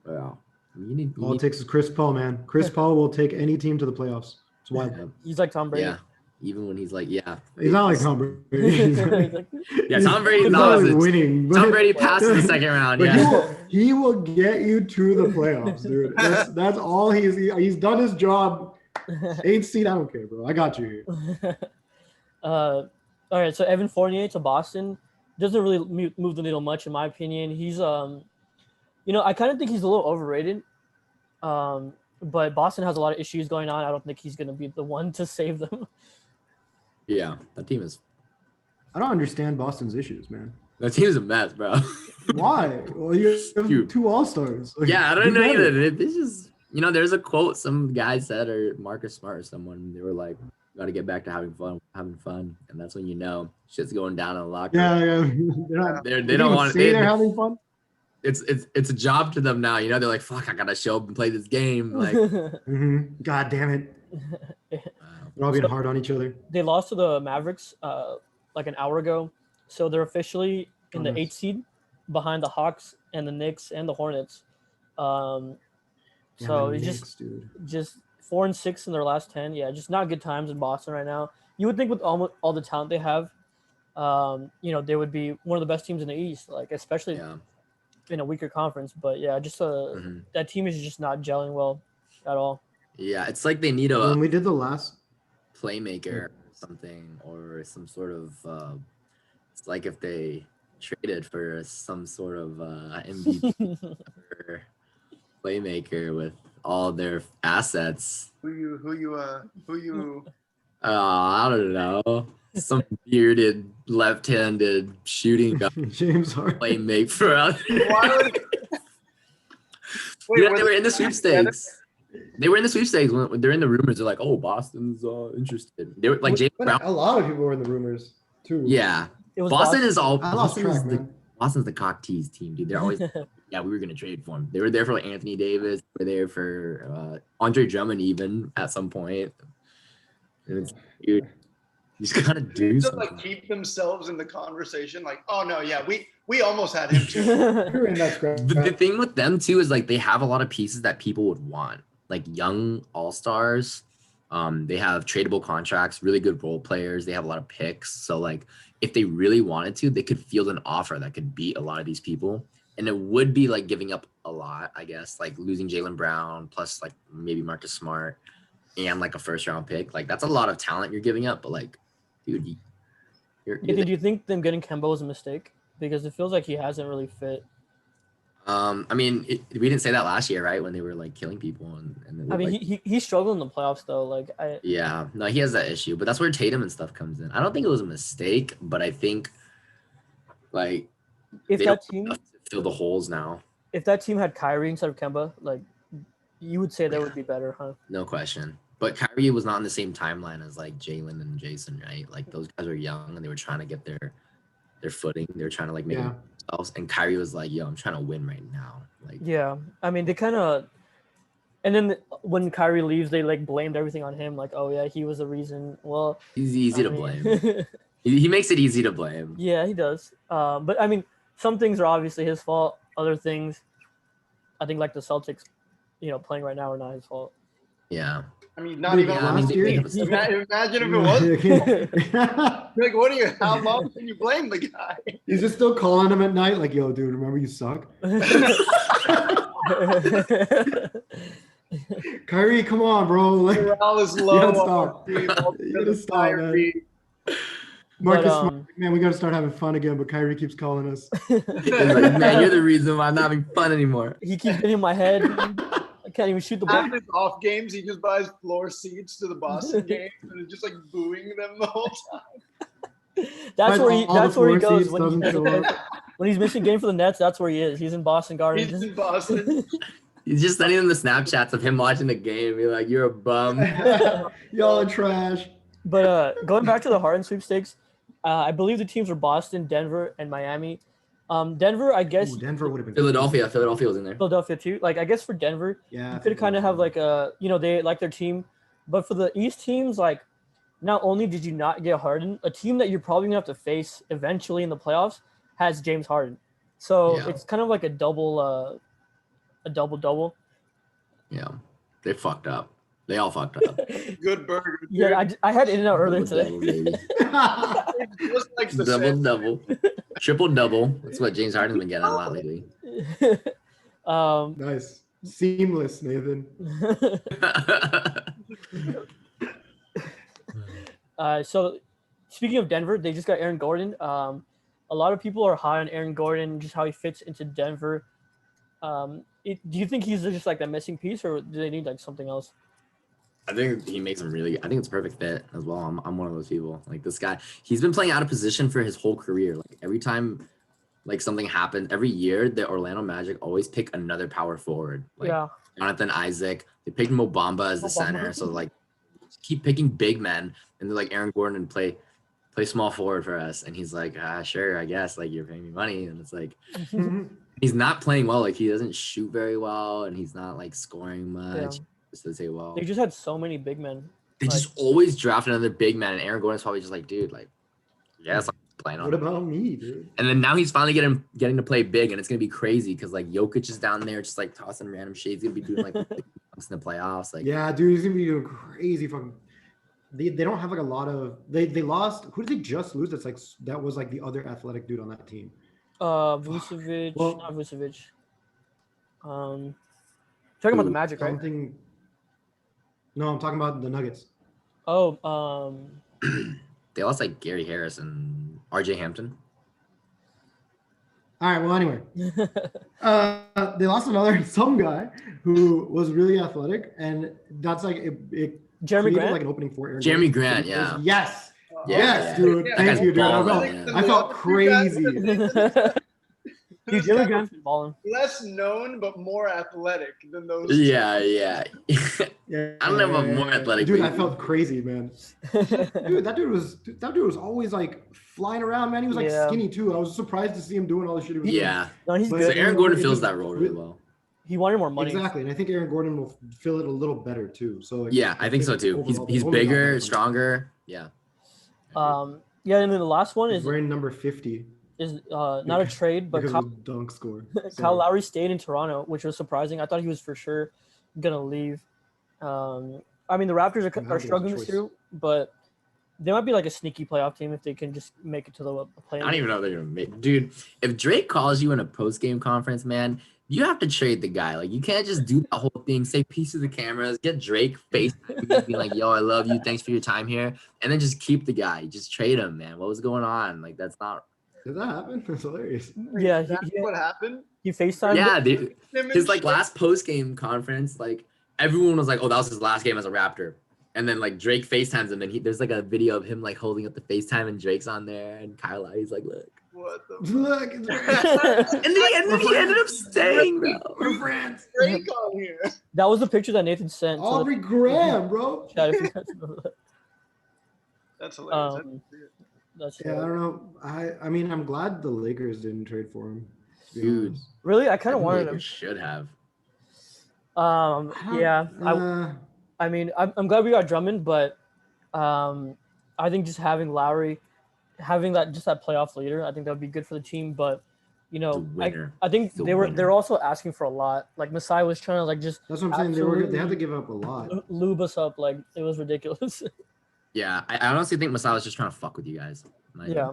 Wow. You All it takes is Chris Paul, man. Chris Paul will take any team to the playoffs. It's wild. yeah, He's like Tom Brady. yeah. Even when he's like, yeah. He's not like Tom Brady. He's Like, Yeah, Tom Brady's he's not not like like winning. Tom but- Brady passes the second round. But Yeah. he will get you to the playoffs, dude. That's all he's done his job. 8 seed, I don't care, bro. I got you here. all right, so Evan Fournier to Boston doesn't really move the needle much, in my opinion. He's I kind of think he's a little overrated. But Boston has a lot of issues going on. I don't think he's going to be the one to save them. Yeah, that team is I don't understand Boston's issues, man. a mess, bro. Why? Well, you have Dude. 2 All-Stars. Like, Yeah, I don't do know better. either. It's just, there's a quote some guy said, or Marcus Smart or someone, they were like, got to get back to having fun. And that's when shit's going down in the locker room. Yeah. They're not, They don't want say they're having fun. it's a job to them now. They're like, fuck, I gotta show up and play this game. Like, God damn it. They're all being hard on each other. They lost to the Mavericks like an hour ago. So they're officially in the nice. 8th seed behind the Hawks and the Knicks and the Hornets. So Damn, it's Knicks, dude. just 4-6 in their last 10. Yeah, just not good times in Boston right now. You would think with all the talent they have, they would be one of the best teams in the East, like especially yeah. in a weaker conference. But yeah, just Mhm. that team is just not gelling well at all. Yeah, it's like they need a When we did the last, playmaker or something, or some sort of it's like if they traded for some sort of MVP or playmaker with all their assets. Who you I don't know, some bearded left-handed shooting guy James Harden. playmake for us. Why would- Wait, Yeah, were they were in the together? sweepstakes. They were in the sweepstakes when they're in the rumors. They're like, "Oh, Boston's interested." They were like James But Brown. a lot of people were in the rumors too. Yeah, It was Boston is all. I lost track, man. Boston's the cock tease team, dude. They're always, yeah, we were gonna trade for him. They were there for like Anthony Davis. They were there for Andre Drummond even at some point. And it's, dude, You just gotta do Just something. like keep themselves in the conversation. Like, oh no, yeah, we almost had him too. You're in that scrap. The thing with them too is like they have a lot of pieces that people would want, like young all-stars. They have tradable contracts, really good role players. They have a lot of picks. So like if they really wanted to, they could field an offer that could beat a lot of these people. And it would be like giving up a lot, I guess, like losing Jaylen Brown plus like maybe Marcus Smart and like a first round pick. Like that's a lot of talent you're giving up. But like, dude, you're Do you think them getting Kemba was a mistake? Because it feels like he hasn't really fit. I mean, we didn't say that last year, right? When they were like killing people and it I mean, like, he struggled in the playoffs though. Like yeah, no, he has that issue, but that's where Tatum and stuff comes in. I don't think it was a mistake, but I think like if they that don't team have to fill the holes now. if that team had Kyrie instead of Kemba, like you would say that would be better, huh? No question. But Kyrie was not on the same timeline as like Jalen and Jason, right? Like those guys were young and they were trying to get their footing. They were trying to like make Yeah. themselves. And Kyrie was like, "Yo, I'm trying to win right now." Like, Yeah, I mean they kind of, and then when Kyrie leaves, they like blamed everything on him. Like, oh yeah, he was the reason. Well, he's easy I to mean- blame. He makes it easy to blame. Yeah, he does. But I mean, some things are obviously his fault. Other things, I think, like the Celtics, playing right now are not his fault. Yeah. I mean, not Dude, even. Yeah, I mean, last they year- have a- Imagine if it was. Like, what are you? How long can you blame the guy? Is it still calling him at night? Like, yo, dude, remember you suck? Kyrie, come on, bro. Like, Morale is You low. gotta on our stop. team, all You because gotta of stop, man. Kyrie. Marcus, But, Smart, man, we gotta start having fun again. But Kyrie keeps calling us. He's like, man, you're the reason why I'm not having fun anymore. He keeps getting in my head. I can't even shoot the ball. Half his off games, he just buys floor seats to the Boston games and is just like booing them the whole time. That's where he. All the That's where he floor goes seats when he doesn't doesn't show play. up. When he's missing game for the Nets. That's where he is. He's in Boston Garden. He's in Boston. He's just sending them the Snapchats of him watching the game. Be like, you're a bum. Y'all are trash. But going back to the Harden sweepstakes, I believe the teams were Boston, Denver, and Miami. Denver, I guess. Ooh, Denver would have been Philadelphia was in there. Philadelphia too. Like I guess for Denver, Yeah, you could kind of have like they like their team, but for the East teams, like not only did you not get Harden, a team that you're probably gonna have to face eventually in the playoffs has James Harden, so Yeah. it's kind of like a double. Yeah. They fucked up. They all fucked up. Good burger. dude. Yeah, I had In-N-Out earlier Double, today. baby. It's just like the Double, same. double. Triple double. That's what James Harden's been getting a lot lately. Nice, seamless, Nathan. So speaking of Denver, they just got Aaron Gordon. A lot of people are high on Aaron Gordon, just how he fits into Denver. Do you think he's just like that missing piece, or do they need like something else? I think he makes him really. I think it's a perfect fit as well. I'm one of those people. Like this guy, he's been playing out of position for his whole career. Like every time, like something happens, every year the Orlando Magic always pick another power forward. Like Yeah, Jonathan Isaac. They picked Mo Bamba as the Mo Bamba. center. So like, keep picking big men, and they're like Aaron Gordon and play small forward for us. And he's like, sure, I guess. Like you're paying me money, and it's like he's not playing well. Like he doesn't shoot very well, and he's not like scoring much. Yeah. Just to say well. they just had so many big men. They just always draft another big man, and Aaron Gordon's probably just like, dude, like, yes, I'm playing on. What him. about me, dude? And then now he's finally getting to play big, and it's gonna be crazy because like Jokic is down there, just like tossing random shades. He's gonna be doing like dunks in the playoffs. Like, Yeah, dude, he's gonna be doing crazy fucking. They don't have like a lot of they lost. Who did they just lose? That's like that was like the other athletic dude on that team. Vucevic, Well- not Vucevic. Talking about the Magic, right? Something. No, I'm talking about the Nuggets. Oh, they lost like Gary Harris and RJ Hampton. All right. Well, anyway, they lost some guy who was really athletic, and that's like it Jeremy created Grant. like an opening for Aaron Jeremy Gordon. Grant, yeah. Yes. Yeah, Yes, yeah. dude. Yeah. Thank That you, dude. guy's I balling, felt, man. I felt crazy. Dude, Jeremy Grant's been balling. Less known but more athletic than those. Yeah. Yeah, I don't know if I'm more athletic, Dude, but- I felt crazy, man. Dude, that dude was always like flying around, man. He was like Yeah. skinny too. I was surprised to see him doing all the shit he was doing. Yeah. No, he's But- So good. Aaron Gordon it fills just- that role really well. He wanted more money. Exactly, and I think Aaron Gordon will fill it a little better too. So like, Yeah, I think so too. overall, He's the whole bigger, job- stronger. Yeah. Yeah, and then the last one He's is wearing number 50 not a trade, but because Kyle, of the dunk score. Kyle Sorry. Lowry stayed in Toronto, which was surprising. I thought he was for sure gonna leave. I mean, the Raptors I'm happy are it was a struggling this choice. year, but they might be like a sneaky playoff team if they can just make it to the play. I don't even know if they're gonna make. Dude, if Drake calls you in a post game conference, man, you have to trade the guy. Like, you can't just do that whole thing. Say peace to the cameras. Get Drake FaceTime, being like, "Yo, I love you. Thanks for your time here," and then just keep the guy. Just trade him, man. What was going on? Like, that's not. Did that happen? That's hilarious. Yeah, That's what happened. he FaceTimed. Yeah, dude. Him and His like shit. last post game conference, like everyone was like, "Oh, that was his last game as a Raptor." And then like Drake FaceTimes him, and there's like a video of him like holding up the FaceTime, and Drake's on there, and Kyle Lowry's like, "Look." What the Look, it's And then he ended up staying, bro. we're friends. Drake on here? That was the picture that Nathan sent. to the Aubrey Graham, bro. chat, if you guys remember that. That's hilarious. Um, That's Yeah, I don't know. I mean, I'm glad the Lakers didn't trade for him. to be Dude. honest. really, I I kind of think wanted Lakers him. should have. I don't- Yeah, uh, I mean, I'm glad we got Drummond, but I think just having Lowry, having that playoff leader, I think that would be good for the team. But you The know, winner. I think The they're winner. also asking for a lot. Like Masai was trying to like just that's what I'm saying. They had to give up a lot. lube us up. Like it was ridiculous. Yeah, I honestly think Masai was just trying to fuck with you guys. Like, Yeah,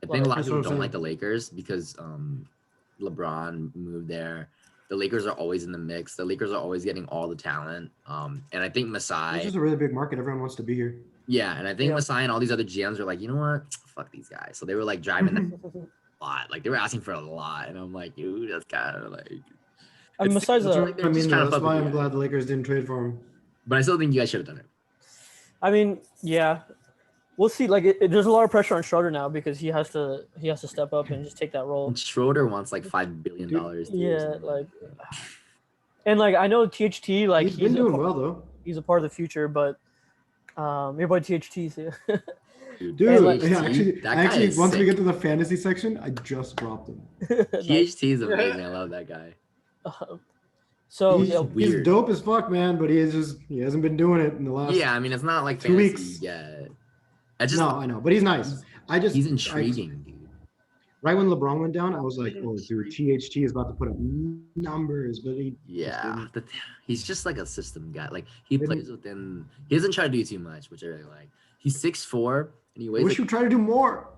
I think a lot of That's people what I'm don't saying. like the Lakers because LeBron moved there. The Lakers are always in the mix. The Lakers are always getting all the talent. And I think It's Masai, just a really big market. Everyone wants to be here. yeah, and I think Yeah. Masai and all these other GMs are like, you know what? Fuck these guys. So they were like driving that a lot. Like they were asking for a lot, and I'm like, dude, that's kind of like. I mean, It's- besides That's the, what they're I just mean. trying to That's fuck why with I'm you. glad the Lakers didn't trade for him. But I still think you guys should have done it. I mean, yeah, we'll see. Like there's a lot of pressure on Schroeder now because he has to step up and just take that role. And Schroeder wants like $5 billion. Yeah, like, and like I know THT like He's been a doing part- well though. he's a part of the future, but your boy THT. So. Dude, like- yeah, actually, that guy is once we sick. get to the fantasy section, I just dropped him. Nice. THT is amazing. I love that guy. So he's, yeah, he's weird. dope as fuck, man. But he hasn't been doing it in the last. Yeah, I mean, it's not like 2 fantasy weeks. yet. I just No, I know, but he's nice. he's intriguing, dude. Right when LeBron went down, I was like, oh, dude, THT is about to put up numbers, but he Yeah, he's just like a system guy. Like he Didn't- plays within. He doesn't try to do too much, which I really like. He's 6'4" and he I weighs. wish Like, you try to do more.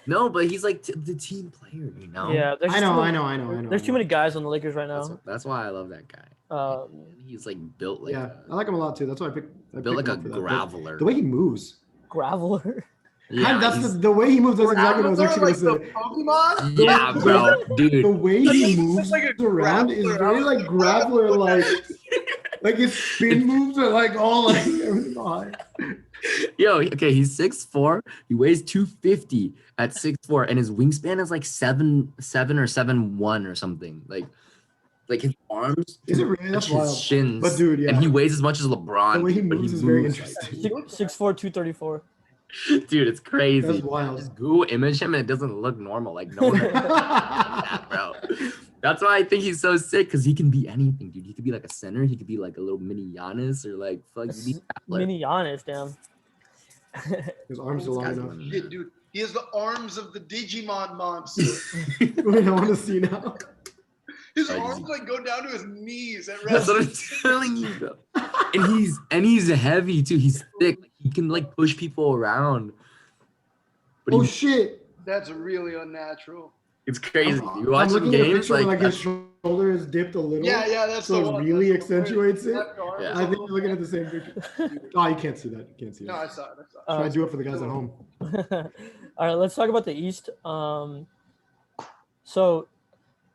no, but he's like the team player, you know. yeah, there's I just too know, many- I know. There's too many guys on the Lakers right That's, now. that's why I love that guy. Um, And he's like built like Yeah, I like him a lot too. That's why I picked built like a him up for that. But graveler. The way he moves. Graveler. Yeah, that's he's- the way he moves. That's exactly what I was actually like gonna the say. Pokemon. yeah, bro, The dude. way Like, he he's moves like a around is grappler. very like graveler, like his spin moves are like all like everything high. Yo, okay, he's 6'4". He weighs 250 at 6'4", and his wingspan is like 7'7" or 7'1" or something. Like his arms Is it really? That's touch his wild. shins. But dude, yeah. And he weighs as much as LeBron. The way he but moves is very moves interesting. 6'4", 234. like- dude, it's crazy. That's wild. Just Google image him and it doesn't look normal. Like no one has that, bro. That's why I think he's so sick because he can be anything, dude. He could be like a center. He could be like a little mini Giannis or like fuck. he be a player. Mini Giannis, damn. His arms are This long guy's enough. money, Shit, man. dude. He has the arms of the Digimon monster. Wait, I want to see now. His Crazy. arms like go down to his knees at That's what rest. I'm telling you, bro. And he's heavy too. He's thick. He can like push people around. But Oh he's, shit! That's really unnatural. it's crazy. I'm You watch some looking at a games picture where, like his shoulder is dipped a little. Yeah, that's So the it one. really That's the one. accentuates it? Left arm Yeah. is I a think little- you're looking at the same picture. Oh, you can't see that. You can't see No, that. I saw it. Should I do it for the guys at home? All right, let's talk about the East. So,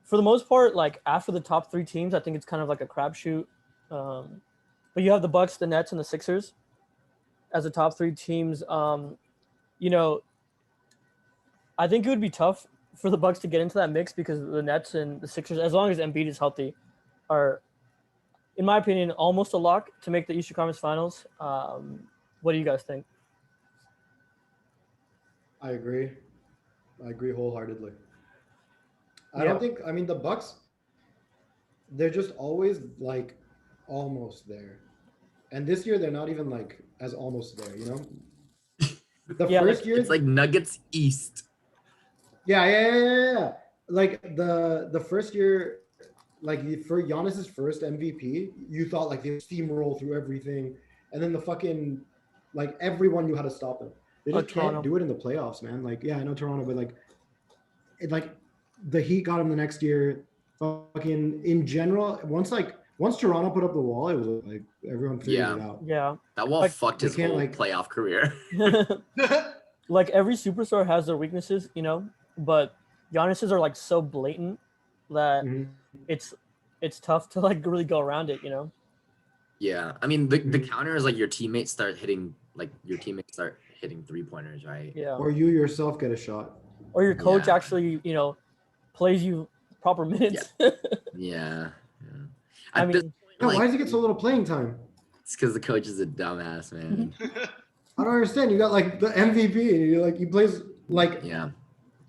for the most part, like after the top three teams, I think it's kind of like a crapshoot. But you have the Bucks, the Nets, and the Sixers as the top three teams. You know, I think it would be tough for the Bucks to get into that mix because the Nets and the Sixers, as long as Embiid is healthy, are, in my opinion, almost a lock to make the Eastern Conference Finals. What do you guys think? I agree. I agree wholeheartedly. I Yeah. don't think. I mean, the Bucks. They're just always like almost there, and this year they're not even like as almost there. You know. The Yeah, first year, It's like Nuggets East. yeah. Like the first year, like for Giannis's first MVP, you thought like they would steamroll through everything, and then the fucking like everyone knew how to stop them. They just can't Toronto. do it in the playoffs, man. Like, yeah, I know Toronto, but like the Heat got him the next year. Fucking in general, once Toronto put up the wall, it was like everyone figured it out. Yeah. That wall Like, fucked they his can't, whole like- playoff career. Like every superstar has their weaknesses, you know, but Giannis's are like so blatant that Mhm. it's tough to like really go around it, you know. Yeah, I mean the Mhm. counter is like your teammates start hitting 3-pointers, right? Yeah. Or you yourself get a shot. Or your coach Yeah. actually, you know, plays you proper minutes. Yeah. I At this mean, point, Yeah, like, why does he get so little playing time? it's because the coach is a dumbass, man. I don't understand. You got like the MVP, and you're like he plays like Yeah.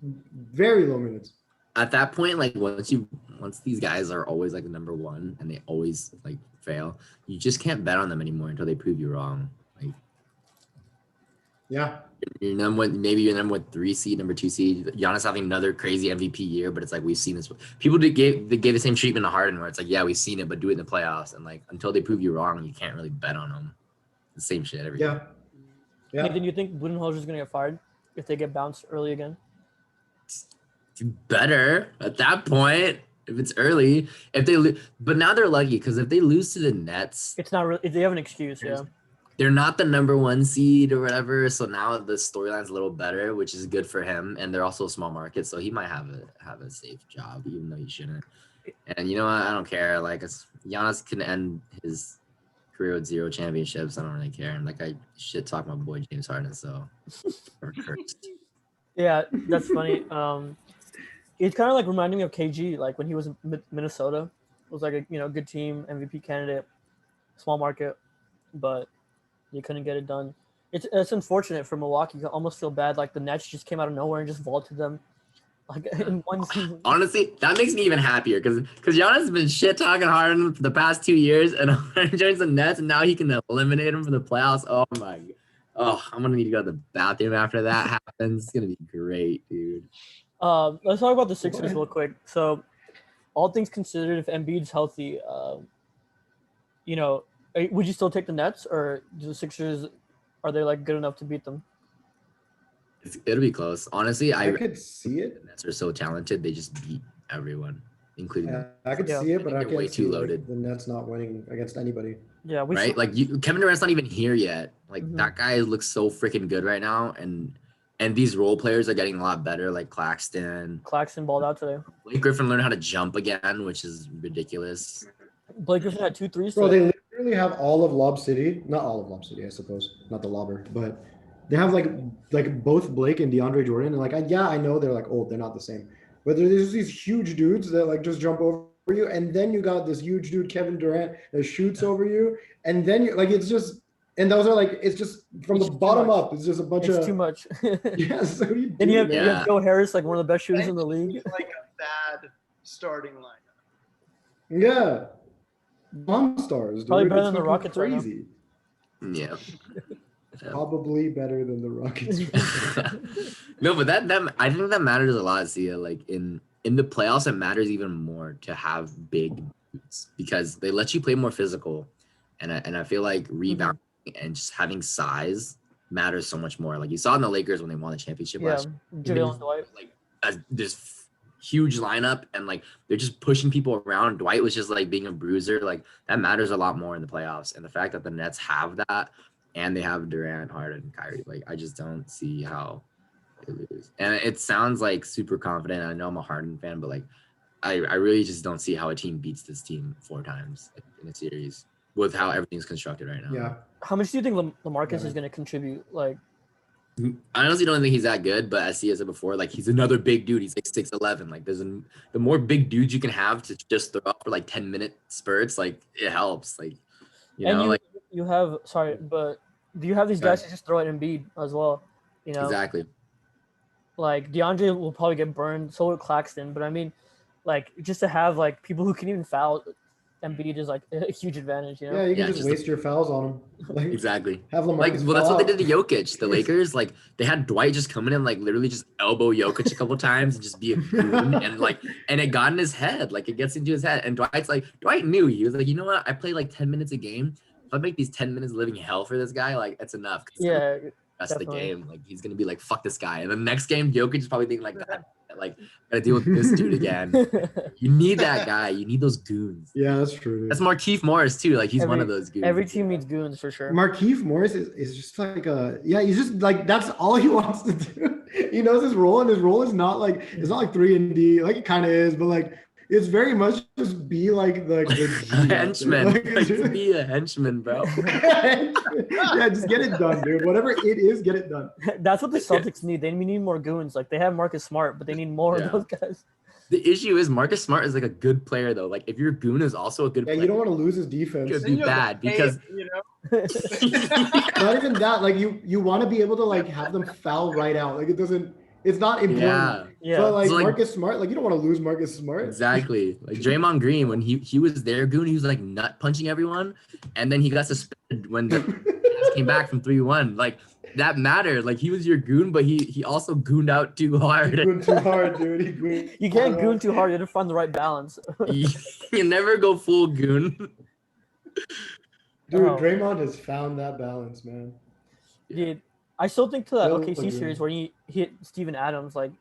very low minutes. At that point, like once these guys are always like the number one and they always like fail, you just can't bet on them anymore until they prove you wrong. Like Yeah, you're number one, maybe you're number 3 seed, number 2 seed. Giannis having another crazy MVP year, but it's like we've seen this. People gave the same treatment to Harden, where it's like, yeah, we've seen it, but do it in the playoffs. And like until they prove you wrong, you can't really bet on them. The same shit every year. yeah. Nathan, you think Budenholzer's gonna get fired if they get bounced early again? Better at that point if it's early. If they but now they're lucky because if they lose to the Nets, It's not really. They have an excuse, yeah. they're not the number 1 seed or whatever. So now the storyline's a little better, which is good for him. And they're also a small market, so he might have a safe job, even though he shouldn't. And you know what? I don't care. Like Giannis can end his career with 0 championships. I don't really care. And like I shit talk my boy James Harden, so we're cursed. Yeah, that's funny. It's kind of like reminding me of KG, like when he was in Minnesota. It was like a good team, MVP candidate, small market, but they couldn't get it done. It's unfortunate for Milwaukee. You almost feel bad, like the Nets just came out of nowhere and just vaulted them, like in one season. Honestly, that makes me even happier because Giannis has been shit talking Harden for the past 2 years, and Harden joins the Nets, and now he can eliminate him from the playoffs. Oh my, I'm gonna need to go to the bathroom after that happens. It's gonna be great, dude. Let's talk about the Sixers What? real quick. So, all things considered, if Embiid's healthy, would you still take the Nets, or do the Sixers, are they like good enough to beat them? It'll be close. Honestly, I could see it. the Nets are so talented; they just beat everyone, including them. I could Yeah. see it, but I They're way can't too see loaded. the Nets not winning against anybody. Yeah, we Right? Like Kevin Durant's not even here yet. Like Mhm. that guy looks so freaking good right now, and these role players are getting a lot better, like Claxton. Claxton balled out today. Blake Griffin learned how to jump again, which is ridiculous. Blake Griffin had 2 threes Bro, today. they literally have all of Lob City. Not all of Lob City, I suppose. Not the lobber, but they have like both Blake and DeAndre Jordan. And like, I know they're like old. They're not the same. But there's these huge dudes that like just jump over you, and then you got this huge dude Kevin Durant that shoots over you, and then you like it's just. And those are like it's just from It's the too bottom much. up. It's just a bunch It's of too much. Yes. What are you Then you doing? have, you Yeah. have Joe Harris, like one of the best shooters in the league. It's like a bad starting lineup. Yeah. Monstars. Probably dude. better It's than the fucking Rockets right now. crazy. Yeah. Probably better than the Rockets. No, but that I think that matters a lot, Sia. Like in the playoffs, it matters even more to have big boots because they let you play more physical, and I feel like rebounding and just having size matters so much more. Like you saw in the Lakers when they won the championship Yeah, last JaVale and Dwight. like this huge lineup and like they're just pushing people around. Dwight was just like being a bruiser. Like that matters a lot more in the playoffs. And the fact that the Nets have that and they have Durant, Harden, and Kyrie, like I just don't see how they lose. And it sounds like super confident. I know I'm a Harden fan, but like I really just don't see how a team beats this team 4 times in a series with how everything's constructed right now. Yeah. How much do you think LaMarcus Yeah. is going to contribute? Like, I honestly don't think he's that good, but as Sia said before, like he's another big dude. He's like 6'11". Like the more big dudes you can have to just throw up for like 10-minute spurts, like it helps. Like and like you have but do you have these guys to just throw at Embiid as well? You know, exactly. like DeAndre will probably get burned. So will Claxton. But I mean, like just to have like people who can even foul Embiid is like a huge advantage. You know. Yeah, you can Yeah, just just waste your fouls on him. Like, Exactly. have Like, LaMarcus well, that's foul what they out. did to Jokic. The Lakers, like, they had Dwight just come in and like literally just elbow Jokic a couple times and just be a goon, and it got in his head. Like, it gets into his head. And Dwight knew. He was like, you know what? I play like 10 minutes a game. If I make these 10 minutes living hell for this guy, like, that's enough. 'Cause Yeah. rest of the Definitely. game, like, he's gonna be like, fuck this guy. And the next game, Jokic is probably thinking like, God, like, gotta deal with this dude again. You need that guy. You need those goons. Yeah, that's true. Dude. That's Markieff Morris too. Like, he's one of those goons. Every team needs goons for sure. Markieff Morris is just like he's just like that's all he wants to do. He knows his role, and his role is not like it's not like 3-and-D, like it kind of is, but like it's very much just be like the G out there. henchman. Like, Like, to be a henchman, bro. yeah, just get it done, dude. Whatever it is, get it done. That's what the Celtics need. They need more goons. Like they have Marcus Smart, but they need more Yeah. of those guys. The issue is Marcus Smart is like a good player though. Like, if your goon is also a good Yeah, player, you don't want to lose his defense. could be bad because you know. Not even that. Like you want to be able to like have them foul right out. Like it doesn't. It's not important. yeah, Yeah. But like, So, like- Marcus Smart, like you don't want to lose Marcus Smart. exactly. Like Draymond Green, when he was their goon, he was like nut punching everyone, and then he got suspended when the came back from 3-1. Like, that mattered. Like, he was your goon, but he also gooned out too He hard. gooned too hard, dude. He gooned You can't too goon hard. too hard. You have to find the right balance. You never go full goon. Dude, Oh. Draymond has found that balance, man. Dude, I still think to that Still OKC agree. series where he hit Steven Adams, like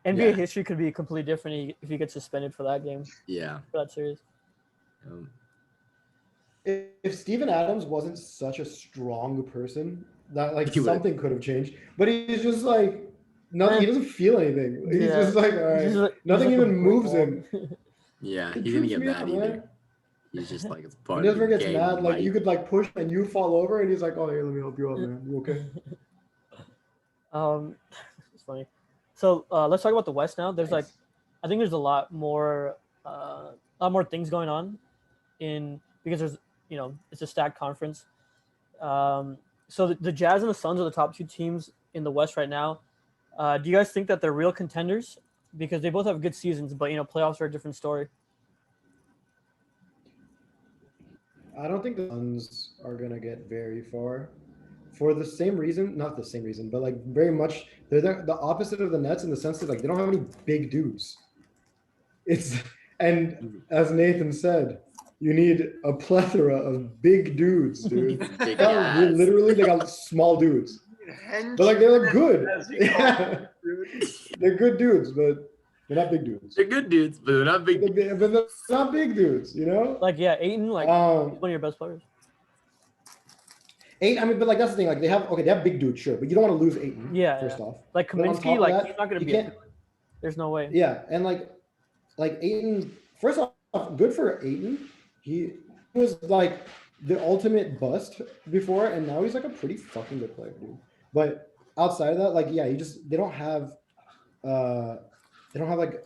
NBA Yeah. history could be completely different if he gets suspended for that game, Yeah. for that series. If Steven Adams wasn't such a strong person, that like He would've- something could have changed. But he's just like nothing. He doesn't feel anything. He's Yeah. just like all right. He's like- Nothing he's like a even brick moves wall. him. Yeah, It he didn't trips get me mad out, either. man. He's just like, it's He part never of the gets game. mad. Like you could like push and you fall over, and he's like, "Oh, here, let me help you out, man. You okay?" It's funny. So let's talk about the West now. There's like, Nice. I think there's a lot more things going on because there's it's a stacked conference. So the Jazz and the Suns are the top two teams in the West right now. Do you guys think that they're real contenders? Because they both have good seasons, but playoffs are a different story. I don't think the Suns are gonna get very far, for the same reason. Not the same reason, but like very much they're the opposite of the Nets in the sense that like they don't have any big dudes. And as Nathan said, you need a plethora of big dudes, dude. Big They ass. literally, they got small dudes, but like they're like good. As he calls them, dude. They're good dudes, but they're not big dudes. They're good dudes, but they're not big. But they're not big dudes, you know. Like Ayton, he's one of your best players. I mean, but like that's the thing. Like they have big dudes, sure, but you don't want to lose Ayton. Yeah, First yeah. off, Like But on top Kaminsky, of like that, he's not gonna you be. can't- There's no way. Yeah, and like Ayton. First off, good for Ayton. He was like the ultimate bust before, and now he's like a pretty fucking good player, dude. But outside of that, like they don't have like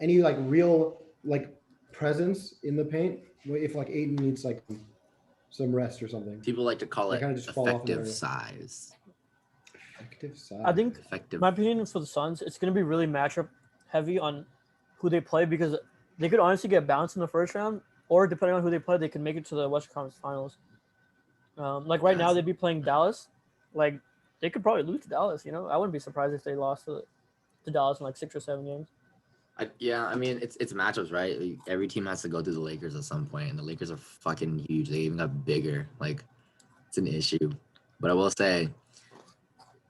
any like real like presence in the paint. If like Ayton needs like some rest or something. People like to call They it kinda just fall off in effective there. size. Effective side. I think Effective. my opinion for the Suns, it's going to be really matchup heavy on who they play because they could honestly get bounced in the first round, or depending on who they play, they can make it to the Western Conference Finals. Like right now, Yes. they'd be playing Dallas. Like they could probably lose to Dallas. I wouldn't be surprised if they lost to Dallas in like 6 or 7 games. I mean, it's matchups, right? Like, every team has to go through the Lakers at some point, and the Lakers are fucking huge. They even got bigger. Like, it's an issue. But I will say,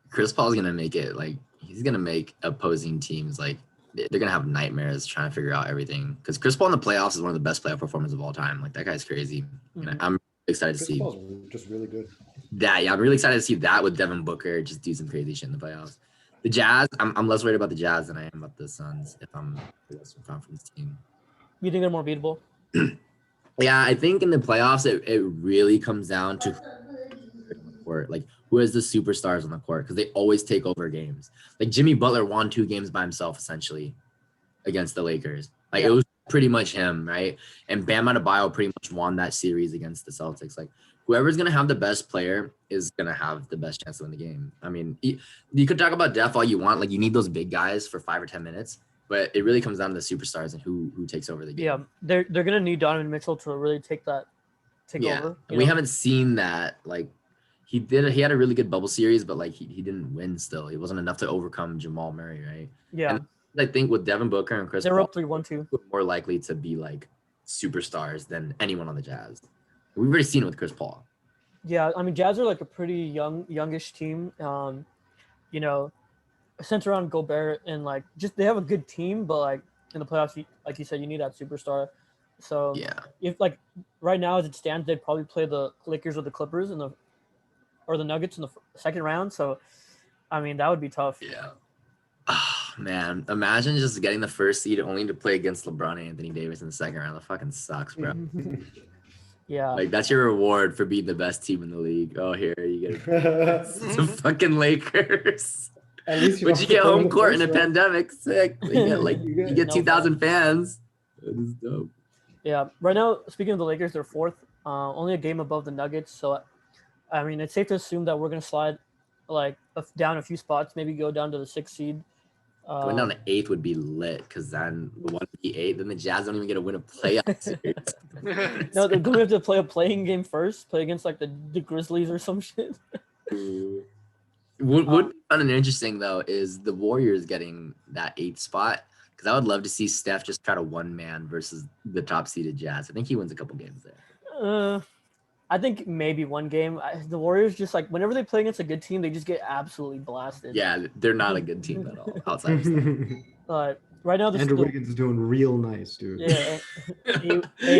Chris Paul's gonna make it. Like, he's gonna make opposing teams like they're gonna have nightmares trying to figure out everything. Because Chris Paul in the playoffs is one of the best playoff performers of all time. Like, that guy's crazy. And Mhm. I'm excited to Chris see Paul's just really good. that. Yeah, I'm really excited to see that with Devin Booker just do some crazy shit in the playoffs. The Jazz, I'm less worried about the Jazz than I am about the Suns if I'm the Western Conference team. You think they're more beatable? Yeah, I think in the playoffs, it really comes down to court, like who has the superstars on the court, because they always take over games. Like Jimmy Butler won 2 games by himself essentially against the Lakers. Like it was pretty much him, right? And Bam Adebayo pretty much won that series against the Celtics. Like whoever's gonna have the best player is gonna have the best chance to win the game. I mean, you could talk about depth all you want. Like you need those big guys for 5 or 10 minutes, But it really comes down to the superstars and who takes over the game. Yeah, they're gonna need Donovan Mitchell to really take over. And we haven't seen that. Like he had a really good bubble series, but like he didn't win still. It wasn't enough to overcome Jamal Murray, right? Yeah, And I think with Devin Booker and Chris they were Paul, up 3-1-2. we're more likely to be like superstars than anyone on the Jazz. We've already seen it with Chris Paul. Yeah, I mean, Jazz are like a pretty youngish team. You know, centered around Gobert and like just they have a good team, but like in the playoffs, like you said, you need that superstar. So Yeah. if like right now as it stands, they'd probably play the Lakers or the Clippers or the Nuggets in the second round. So, I mean, that would be tough. Yeah. Oh, man, imagine just getting the first seed only to play against LeBron and Anthony Davis in the second round. That fucking sucks, bro. Yeah. Like that's your reward for being the best team in the league. Oh, here you get the fucking Lakers. At least But don't you get have to play home the court in a first round. pandemic. Sick. You get No 2,000 fans. That is dope. Yeah. Right now, speaking of the Lakers, they're fourth, only a game above the Nuggets. So, I mean, it's safe to assume that we're gonna slide like down a few spots, maybe go down to the 6th seed. Going down to 8th would be lit because then the 1v8, then the Jazz don't even get to win a playoff series. No, they're going to have to play a playing game first, play against like the Grizzlies or some shit. What be fun and interesting though is the Warriors getting that 8th spot because I would love to see Steph just try to one man versus the top seeded Jazz. I think he wins a couple games there. I think maybe one game. The Warriors just like whenever they play against a good team, they just get absolutely blasted. Yeah, they're not a good team at all outside of Steph. Right now, Andrew Wiggins is doing real nice, dude. Yeah, He's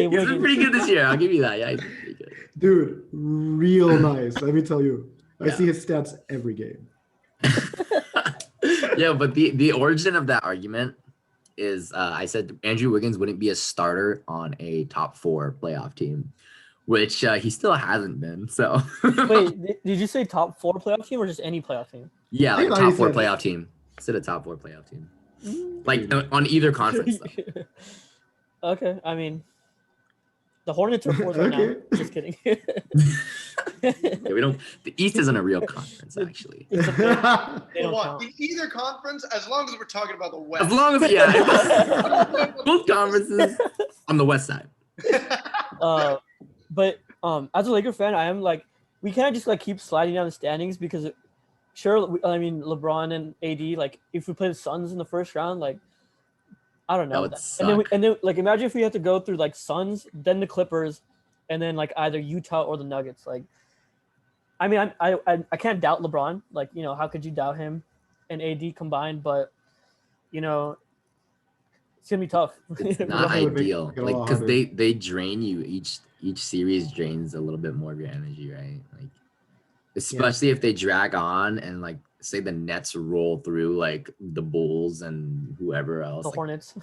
been pretty good this year. I'll give you that. Yeah, he's been pretty good. Dude, real nice. Let me tell you. I Yeah. see his stats every game. Yeah, but the origin of that argument is I said Andrew Wiggins wouldn't be a starter on a top 4 playoff team, which he still hasn't been. So Wait, did you say top 4 playoff team or just any playoff team? yeah, like I a thought he top 4 said- playoff team. Instead of top 4 playoff team. Like on either conference though. Okay, I mean, the Hornets are fourth right now. Okay. Just kidding. Yeah, we don't. The East isn't a real conference actually. It's a big- they don't What? count. In either conference, as long as we're talking about the West. As long as yeah, both conferences on the West side. But as a Laker fan, I am like, we can't just like keep sliding down the standings because, I mean, LeBron and AD, like, if we play the Suns in the first round, like, I don't know. That would And then like, imagine if we had to go through like Suns, then the Clippers, and then like either Utah or the Nuggets. Like, I mean, I can't doubt LeBron. Like, you know, how could you doubt him and AD combined? But, you know, it's gonna be tough. It's not Definitely would make ideal, it a like lot because harder. they drain you. Each series drains a little bit more of your energy, right? Like especially if they drag on and like say the Nets roll through like the Bulls and whoever else. The like, Hornets.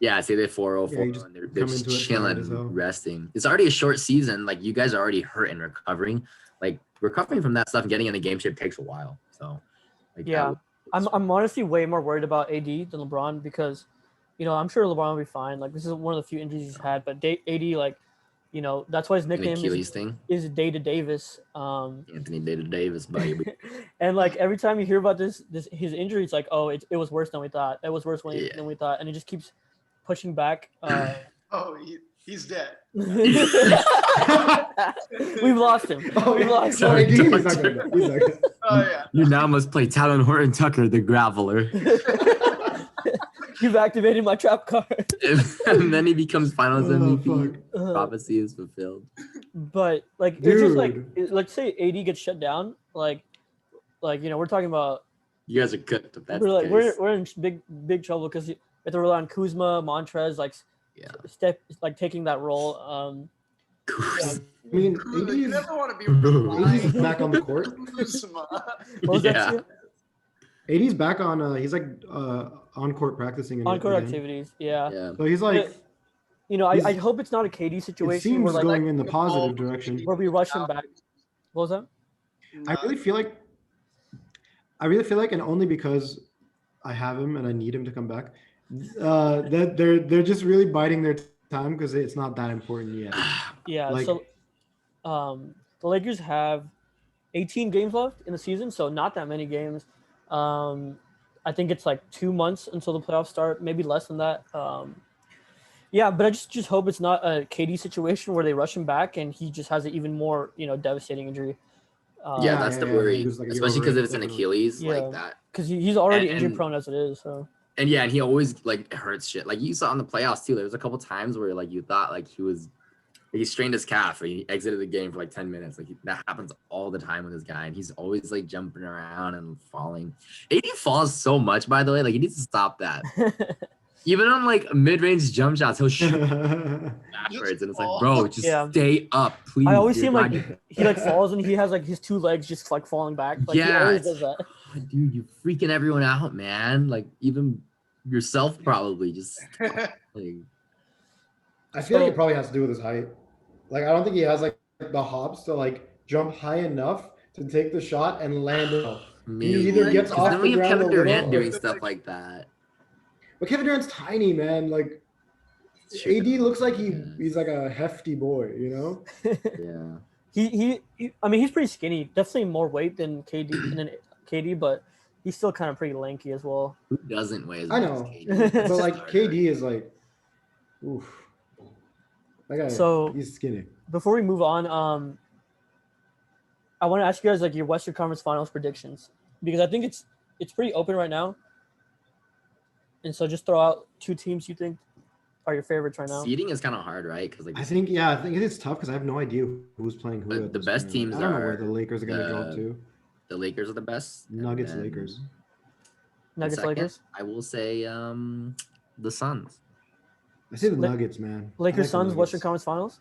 yeah, say they're 4-0, Yeah, you just and they're come just into it tired as hell. chilling, resting. It's already a short season. Like you guys are already hurt and recovering. Like recovering from that stuff and getting in the game shape takes a while. So like, Yeah. I'm honestly way more worried about AD than LeBron because, you know, I'm sure LeBron will be fine. Like, this is one of the few injuries he's had, but AD, like, you know, that's why his an nickname Achilles thing. is Data Davis. Anthony Davis, baby. And like every time you hear about his injury, it's like, oh, it was worse than we thought. It was worse than we thought, and it just keeps pushing back. Oh, he's dead. We've lost him. We've lost him. Sorry, He's not doctor. gonna- he's not gonna- Oh yeah. You now must play Talon Horton Tucker, the Graveler. You've activated my trap card. And then he becomes Finals Oh, MVP. fuck. Prophecy is fulfilled. But like, it's just like, Dude. let's say AD gets shut down. Like you know, we're talking about. You guys are cooked. If that's We're like the case. we're in big trouble because we have to rely on Kuzma, Montrez, like Yeah. taking that role. Course. I mean, You AD never want to be is relying back on the court. Kuzma. What was that, Yeah. Sia? AD's back on. He's like on court practicing. On court again. activities. Yeah. Yeah. So he's like, You know, I He's- hope it's not a KD it situation seems where like going in the positive direction. where we rush him back. What was that? I really feel like, and only because I have him and I need him to come back, that they're just really biding their time because it's not that important yet. Yeah. Like- So, the Lakers have 18 games left in the season, so not that many games. I think it's like 2 months until the playoffs start, maybe less than that. Yeah, but I just hope it's not a KD situation where they rush him back and he just has an even more devastating injury. Yeah, that's the He worry, was like a year especially because over if it, it's an definitely. Achilles Yeah. like that. because he's already And- injury and- prone as it is. So And yeah, and he always like hurts shit. Like you saw in the playoffs too. There was a couple times where like you thought like he strained his calf and he exited the game for like 10 minutes. Like that happens all the time with this guy, and he's always like jumping around and falling. AD falls so much, by the way. Like he needs to stop that. Even on like mid-range jump shots, he'll shoot backwards, and it's like, bro, just Yeah. stay up, please. I always You're see him like not- he like falls and he has like his 2 legs just like falling back. Like he Yeah, always it's- does that. Oh, dude, you freaking everyone out, man. Like even yourself probably just like, I feel like So- it probably has to do with his height. Like I don't think he has like the hops to like jump high enough to take the shot and land it. maybe. either gets 'Cause off then the we have ground Kevin a little Durant or- doing stuff like that. But Kevin Durant's tiny, man. Like AD looks like he's like a hefty boy, you know? Yeah. I mean he's pretty skinny. Definitely more weight than KD, but he's still kind of pretty lanky as well. Who doesn't weigh as I much know. as KD? That's But like starter. KD is like, oof. That guy, So- he's skinny. Before we move on, I want to ask you guys like your Western Conference Finals predictions because I think it's pretty open right now. And so just throw out 2 teams you think are your favorites right now. Seeding is kind of hard, right? Because like I think it's tough because I have no idea who's playing who. But at the this best point. teams I don't know are where the Lakers are going to drop the to. the Lakers are the best. and Nuggets, then Lakers. Nuggets, second, Lakers. I will say the Suns, I say the La- Nuggets, man. I like Lakers, the Suns, Nuggets. Western Conference Finals.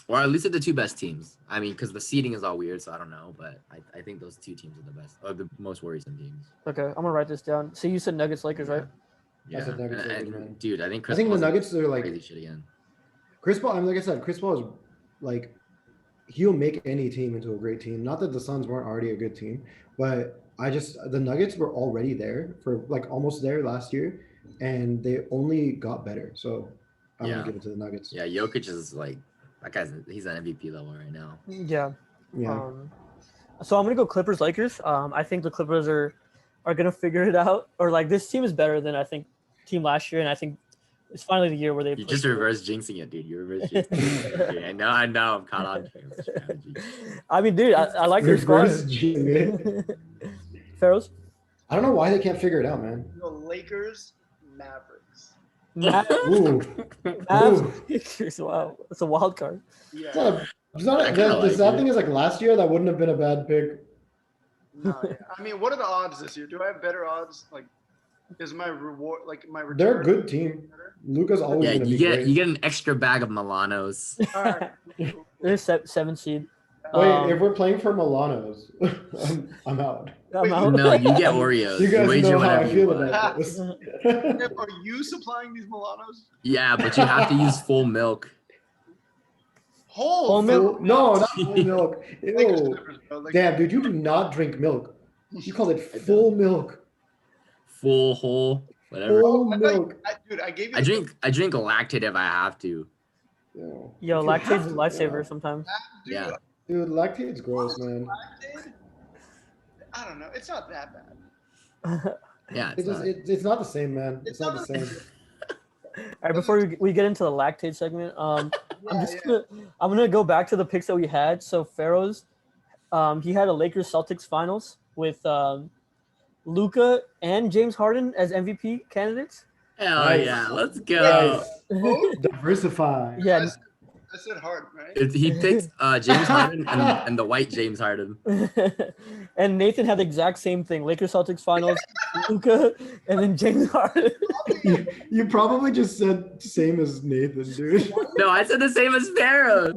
or at least they're the 2 best teams. I mean, because the seeding is all weird, so I don't know, but I think those 2 teams are the best, or the most worrisome teams. Okay, I'm gonna write this down. So you said Nuggets, Lakers, right? Yeah, said Nuggets, and- Lakers, and, man. dude, I think I Chris think the Paul's doing Nuggets are like crazy shit again. Chris Paul. I mean, like I said, Chris Paul is like he'll make any team into a great team. Not that the Suns weren't already a good team, but the Nuggets were already there for like almost there last year, and they only got better. So I'm Yeah. gonna give it to the Nuggets. Yeah, Jokic is like that guy's he's at MVP level right now. Yeah. Yeah. So I'm gonna go Clippers, Lakers. I think the Clippers are gonna figure it out, or like this team is better than I think team last year, and I think it's finally the year where they. You push just through. reverse jinxing it, dude. You reverse jinxing it. Okay, I know. I'm caught on to this strategy. I mean, dude, I like their squad. Reverse jinx. Pharaohs. I don't know why they can't figure it out, man. The Lakers, Mavericks. Ooh. Mavs, Lakers. Wow, it's a wild card. Yeah. I kinda The like sad it. thing is, like last year, that wouldn't have been a bad pick. No, yeah. I mean, what are the odds this year? Do I have better odds? Like, is my reward like my return? They're a good team. Luca's always Yeah, gonna you be get great. you get an extra bag of Milanos. All right. They're 7 seed. Wait, if we're playing for Milanos, I'm out. I'm out. No, you get Oreos. You guys wager know how I whatever you feel want. about this. Are you supplying these Milanos? Yeah, but you have to use full milk. Whole Whole milk? No, not full milk. Lakers, Ew. Clippers, bro. Like, Damn, dude, you do not drink milk. You call it full milk. Full whole, whatever. Full I thought you- milk. dude, I gave you. I drink lactate if I have to. Yo, Yo, if you lactate's have a to, lifesaver yeah. sometimes. Dude, Yeah. Dude, lactate's gross, man. lactate? I don't know. It's not that bad. Yeah, It's just, it's not the same, man. It's not the same. All right, before we get into the lactate segment, I'm gonna go back to the picks that we had. So Pharaoh's, he had a Lakers Celtics finals with Luca and James Harden as MVP candidates. Hell Nice. yeah, let's go. Oh, Diversify. Yeah, I said hard, right? He picked James Harden and the white James Harden. and Nathan had the exact same thing: Lakers Celtics finals, Luca, and then James Harden. You probably just said same as Nathan, dude. No, I said the same as Pharaoh.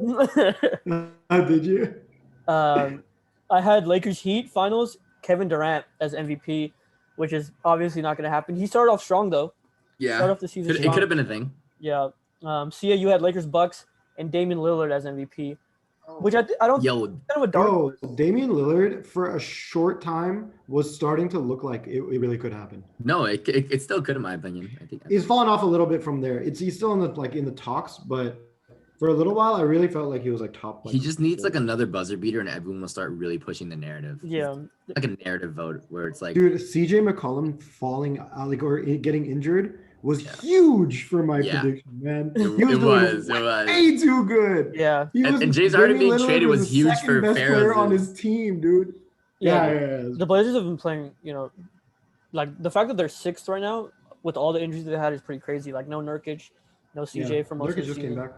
Did you? I had Lakers Heat finals, Kevin Durant as MVP, which is obviously not going to happen. He started off strong though. Started Yeah, off the season it strong. could have been a thing. Yeah. Sia, you had Lakers Bucks and Damian Lillard as MVP, Oh, which I don't Yo, kind of a dark. Bro, Damian Lillard for a short time was starting to look like it really could happen. no, it still could in my opinion. I think. He's fallen off a little bit from there. He's still in the talks, but For a little while, I really felt like he was like top. He just needs like another buzzer beater, and everyone will start really pushing the narrative. Yeah. Like a narrative vote where it's like, dude, CJ McCollum falling out, like or getting injured was Yeah. huge for my Yeah. prediction, man. It was. Way too good. Yeah. He was, And James Harden Damian being Lillard traded was the huge second for best player on Pharaohs. his team, dude. Yeah. Yeah. The Blazers have been playing, like the fact that they're sixth right now with all the injuries they had is pretty crazy. Like no Nurkic, no CJ for most Nurkic of the just season. came back.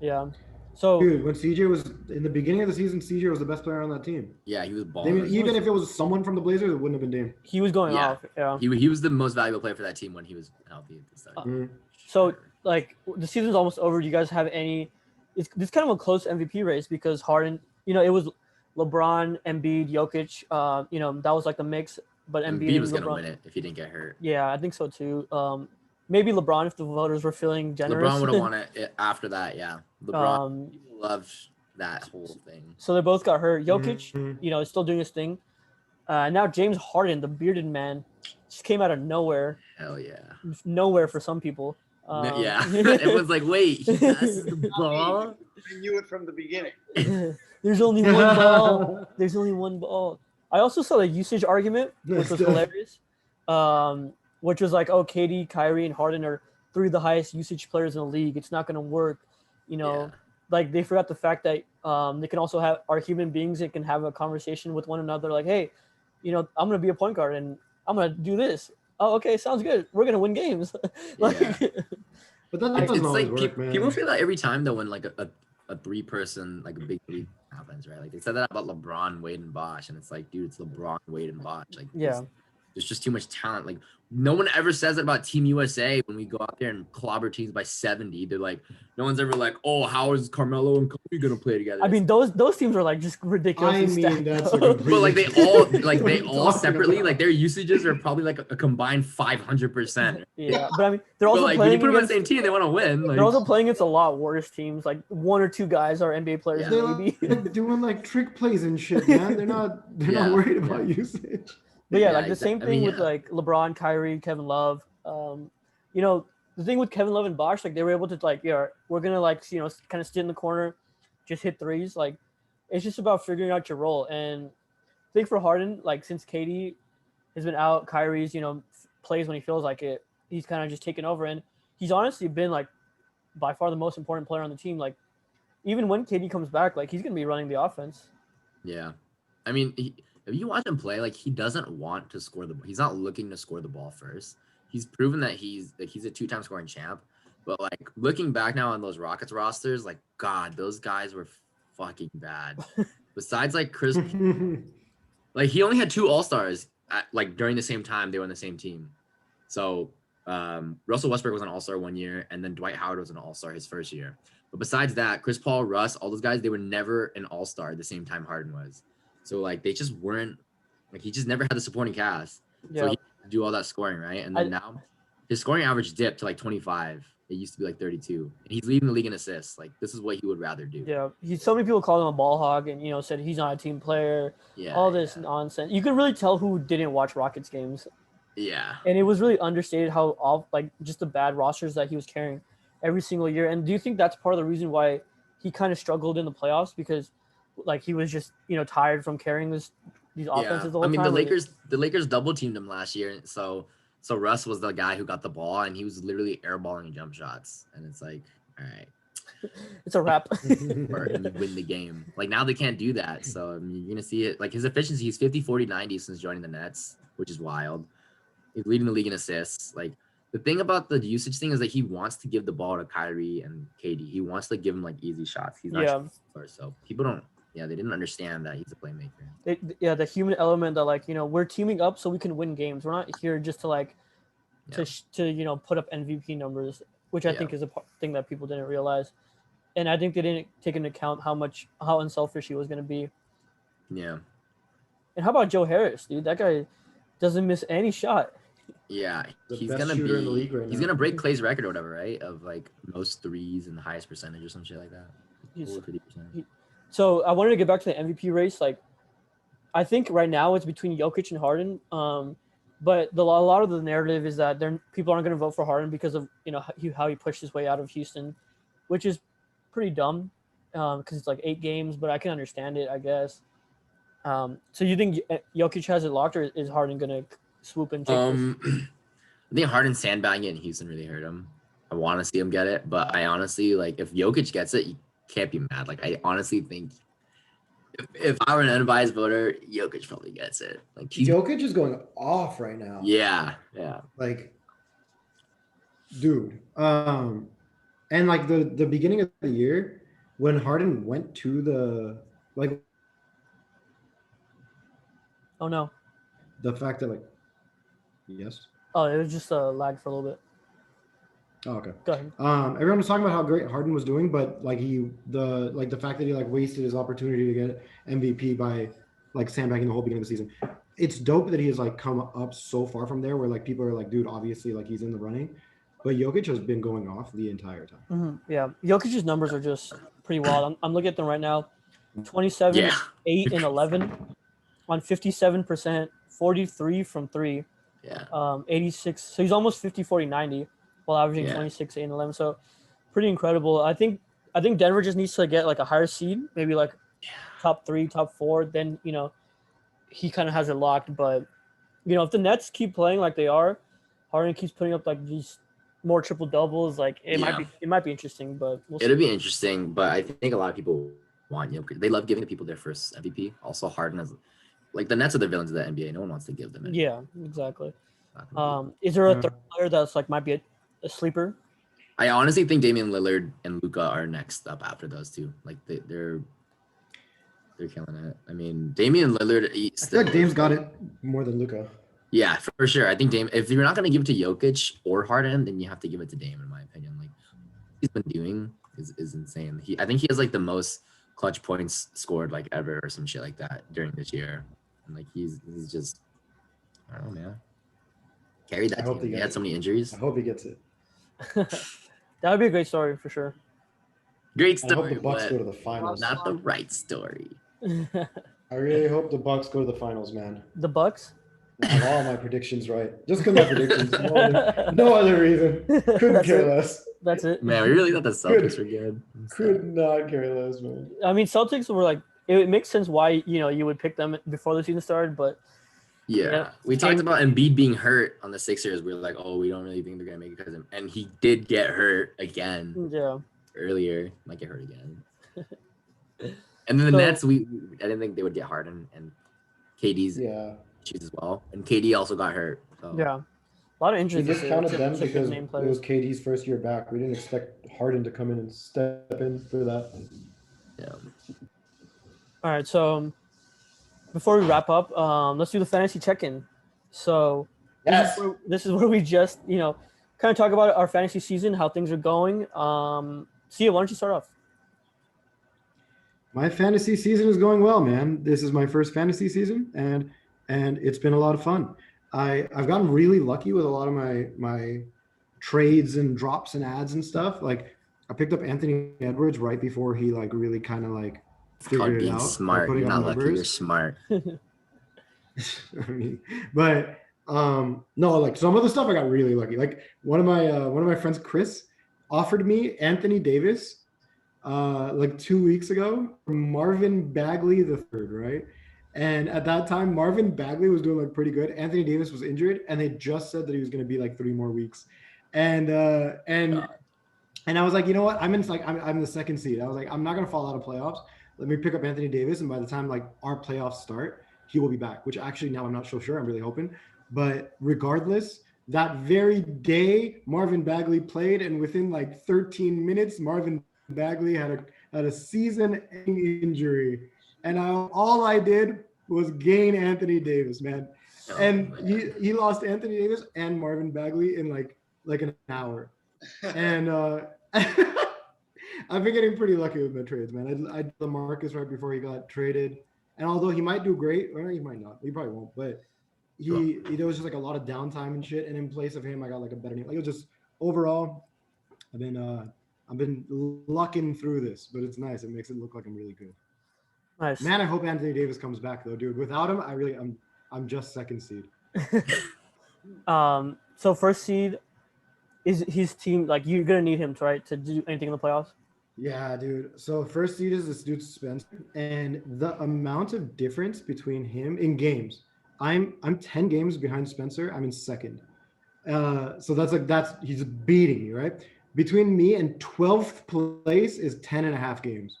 Yeah. So Dude, when CJ was in the beginning of the season, CJ was the best player on that team. Yeah, he was balling. Damian, even if it was someone from the Blazers, it wouldn't have been Dame. he was going Yeah. off. Yeah. He was the most valuable player for that team when he was healthy at the start. So like the season's almost over. Do you guys have any? It's kind of a close MVP race because Harden, it was LeBron, Embiid, Jokic. That was like the mix. But Embiid Embiid and was LeBron. gonna win it if he didn't get hurt. Yeah, I think so too. Maybe LeBron if the voters were feeling generous. LeBron would have won it after that. Yeah, LeBron people loved that whole thing. So they both got hurt. Jokic, Mhm. Is still doing his thing. Now James Harden, the bearded man, just came out of nowhere. Hell yeah. Nowhere for some people. Yeah, everyone's like, wait, he passes the ball. I knew it from the beginning. There's only one ball. There's only one ball. I also saw the usage argument, which was hilarious. Which was like, oh, KD, Kyrie, and Harden are three of the highest usage players in the league. It's not going to work. Like they forgot the fact that they can also are human beings that can have a conversation with one another. Like, hey, I'm going to be a point guard and I'm going to do this. Oh, okay, sounds good. We're going to win games. But that It's doesn't always like work, man. people feel that every time though when like a three-person, like a big three happens, right? Like they said that about LeBron, Wade, and Bosh, and it's like, dude, it's LeBron, Wade, and Bosh. Like, Yeah. there's just too much talent. Like no one ever says it about Team USA when we go out there and clobber teams by 70. They're like, no one's ever like, oh, how is Carmelo and Kobe gonna play together? I mean, those teams are like just ridiculously stacked. that's a up. complete- but like they all talking separately, about? like their usages are probably like a combined 500%. Yeah, but I mean, they're But also like when you playing put them on the against. same team, they want to win. Like, They're also playing against a lot worse teams. Like one or two guys are NBA players, Yeah. They're maybe. like doing like trick plays and shit, man. They're not Yeah. worried about usage. But yeah, Yeah, like the same thing with like LeBron, Kyrie, Kevin Love. The thing with Kevin Love and Bosh, like they were able to like, we're gonna like kind of sit in the corner, just hit threes. Like it's just about figuring out your role. And I think for Harden, like since KD has been out, Kyrie's plays when he feels like it. He's kind of just taken over, and he's honestly been like by far the most important player on the team. Like even when KD comes back, like he's gonna be running the offense. Yeah, I mean, if you watch him play, like he doesn't want to score he's not looking to score the ball first. He's proven that he's a two-time scoring champ. But like looking back now on those Rockets rosters, like God, those guys were fucking bad. Besides like Chris, like he only had two All-Stars like during the same time they were on the same team. So Russell Westbrook was an All-Star one year, and then Dwight Howard was an All-Star his first year. But besides that, Chris Paul, Russ, all those guys, they were never an All-Star at the same time Harden was. So like they just weren't, like he just never had the supporting cast. Yeah. So he had to do all that scoring, right? And then now his scoring average dipped to like 25. It used to be like 32. And he's leading the league in assists. Like this is what he would rather do. Yeah, so many people called him a ball hog and said he's not a team player. Yeah. All this nonsense. You can really tell who didn't watch Rockets games, Yeah. and it was really understated how all like just the bad rosters that he was carrying every single year. And do you think that's part of the reason why he kind of struggled in the playoffs because like he was just tired from carrying these offenses the whole I mean time? the Lakers double teamed him last year, so Russ was the guy who got the ball, and he was literally airballing jump shots, and it's like, all right, It's a wrap. and you win the game. Like now they can't do that, so I mean, you're gonna see it. Like his efficiency, he's 50, 40, 90 since joining the Nets, which is wild. He's leading the league in assists. Like the thing about the usage thing is that he wants to give the ball to Kyrie and KD. He wants to give him like easy shots. He's not sure, so people don't. Yeah, they didn't understand that he's a playmaker. The human element that like we're teaming up so we can win games. We're not here just to like to put up MVP numbers, which I think is a thing that people didn't realize, and I think they didn't take into account how unselfish he was going to be. Yeah. And how about Joe Harris, dude? That guy doesn't miss any shot. Yeah, The he's best gonna shooter in the league right he's now. gonna break Clay's record or whatever, right? Of like most threes and the highest percentage or some shit like that. He's- Over 50%. So I wanted to get back to the MVP race. Like, I think right now it's between Jokic and Harden. But a lot of the narrative is that people aren't going to vote for Harden because of how he pushed his way out of Houston, which is pretty dumb because it's like 8 games, but I can understand it, I guess. So you think Jokic has it locked, or is Harden gonna swoop and take this? I think Harden sandbagging it in Houston really hurt him. I want to see him get it, but I honestly like if Jokic gets it, you can't be mad. Like I honestly think if I were an unbiased voter, Jokic probably gets it. Like Jokic is going off right now. yeah. Like, dude. And like the beginning of the year when Harden went to the like Oh no. the fact that like yes. Oh, it was just a lag for a little bit. Oh, okay. Go ahead. Everyone was talking about how great Harden was doing, but like the fact that he like wasted his opportunity to get MVP by like sandbagging the whole beginning of the season. It's dope that he has like come up so far from there, where like people are like, dude, obviously like he's in the running, but Jokic has been going off the entire time. Mm-hmm. Yeah, Jokic's numbers are just pretty wild. I'm looking at them right now. 27, 8, and 11 on 57%, 43 from 3. Yeah. 86. So he's almost 50, 40, 90 while averaging 26, 8, and 11. So pretty incredible. I think Denver just needs to get like a higher seed, maybe like top 3, top 4. Then, he kind of has it locked. But, if the Nets keep playing like they are, Harden keeps putting up like these more triple doubles, like it might be interesting, but we'll see. It'll be interesting, but I think a lot of people want they love giving the people their first MVP. Also, Harden has like the Nets are the villains of the NBA. No one wants to give them it. Yeah, exactly. Is there a third player that's like might be a sleeper? I honestly think Damian Lillard and Luka are next up after those two. Like they're killing it. I mean, Damian Lillard. I feel like Dame's got it more than Luka. Yeah, for sure. I think Dame. If you're not gonna give it to Jokic or Harden, then you have to give it to Dame, in my opinion. Like he's been doing is insane. I think he has like the most clutch points scored like ever or some shit like that during this year. And like he's just I don't know, man. Carried that team. He had so many injuries. I hope he gets it. That would be a great story for sure. Great story. I hope the Bucks go to the finals. Not the right story. I really hope the Bucks go to the finals, man. The Bucks? I have all my predictions right. Just because my predictions. No other reason. Couldn't care less. That's it. Man, we really thought the Celtics were good. Could not care less, man. I mean, Celtics were like, it makes sense why, you would pick them before the season started, but we talked about Embiid being hurt on the Sixers. We were like, oh, we don't really think they're gonna make it because and he did get hurt again. Yeah. Earlier, might get hurt again. And then the Nets, I didn't think they would get Harden and KD's issues as well. And KD also got hurt. So. Yeah. A lot of injuries. We just counted them because it was KD's first year back. We didn't expect Harden to come in and step in for that. Yeah. All right, so before we wrap up, let's do the fantasy check-in. So this is where we just, kind of talk about our fantasy season, how things are going. Sia, why don't you start off? My fantasy season is going well, man. This is my first fantasy season, and it's been a lot of fun. I've gotten really lucky with a lot of my trades and drops and ads and stuff. Like I picked up Anthony Edwards right before he like really kind of like figured it out. Smart. You're not lucky. You're smart. But no, like some of the stuff I got really lucky. Like one of my friends, Chris, offered me Anthony Davis like 2 weeks ago from Marvin Bagley the third, right? And at that time, Marvin Bagley was doing like pretty good. Anthony Davis was injured, and they just said that he was going to be like 3 more weeks. And I was like, you know what? I'm the second seed. I was like, I'm not going to fall out of playoffs. Let me pick up Anthony Davis, and by the time like our playoffs start, he will be back. Which actually now I'm not so sure. I'm really hoping. But regardless, that very day Marvin Bagley played, and within like 13 minutes, Marvin Bagley had a season-ending injury, and all I did was gain Anthony Davis, man. And he lost Anthony Davis and Marvin Bagley in like an hour. And I've been getting pretty lucky with my trades, man. I did LaMarcus right before he got traded, and although he might do great, or he might not, he probably won't, but there was just like a lot of downtime and shit, and in place of him, I got like a better name. Like it was just overall, I've been lucking through this, but it's nice. It makes it look like I'm really good. Nice. Man, I hope Anthony Davis comes back though, dude. Without him, I'm just second seed. So first seed is his team. Like you're gonna need him to do anything in the playoffs. Yeah, dude. So first seed is this dude Spencer, and the amount of difference between him in games. I'm 10 games behind Spencer. I'm in second. So that's he's beating me, right? Between me and 12th place is 10 and a half games.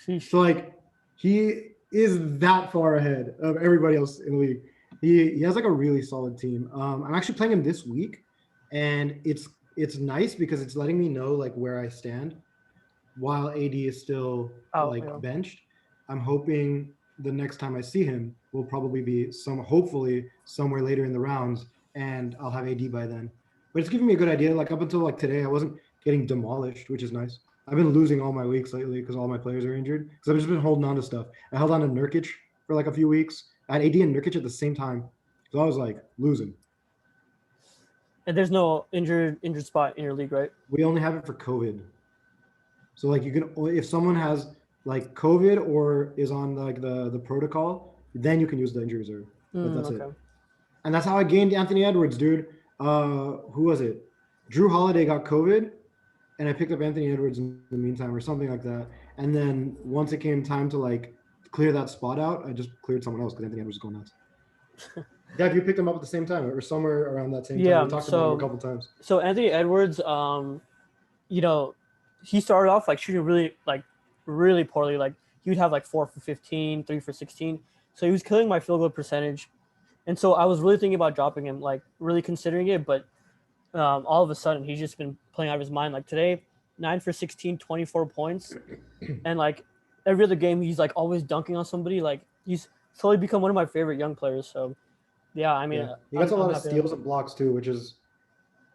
Sheesh. So like he is that far ahead of everybody else in the league. He has like a really solid team. I'm actually playing him this week, and it's nice because it's letting me know like where I stand while AD is still Oh, like yeah. benched. I'm hoping the next time I see him will probably be hopefully somewhere later in the rounds, and I'll have AD by then. But it's giving me a good idea. Like up until like today, I wasn't getting demolished, which is nice. I've been losing all my weeks lately because all my players are injured. Because I've just been holding on to stuff. I held on to Nurkic for like a few weeks. I had AD and Nurkic at the same time, so I was like losing. And there's no injured spot in your league, right? We only have it for COVID. So like you can if someone has like COVID or is on like the protocol, then you can use the injury reserve. But that's Okay. it. And that's how I gained Anthony Edwards, dude. Who was it? Drew Holiday got COVID, and I picked up Anthony Edwards in the meantime, or something like that. And then once it came time to like clear that spot out, I just cleared someone else because Anthony Edwards was going nuts. Dad, you picked him up at the same time or somewhere around that same time. Yeah, We talked about him a couple times. So Anthony Edwards, you know, he started off like shooting really poorly. Like he would have like 4 for 15, 3 for 16. So he was killing my field goal percentage. And so I was really thinking about dropping him, like really considering it. But all of a sudden, he's just been playing out of his mind. Like today, 9 for 16, 24 points. And like every other game, he's like always dunking on somebody. Like he's slowly become one of my favorite young players. So yeah, I mean, Yeah. He gets a I'm lot of happy. steals and blocks too, which is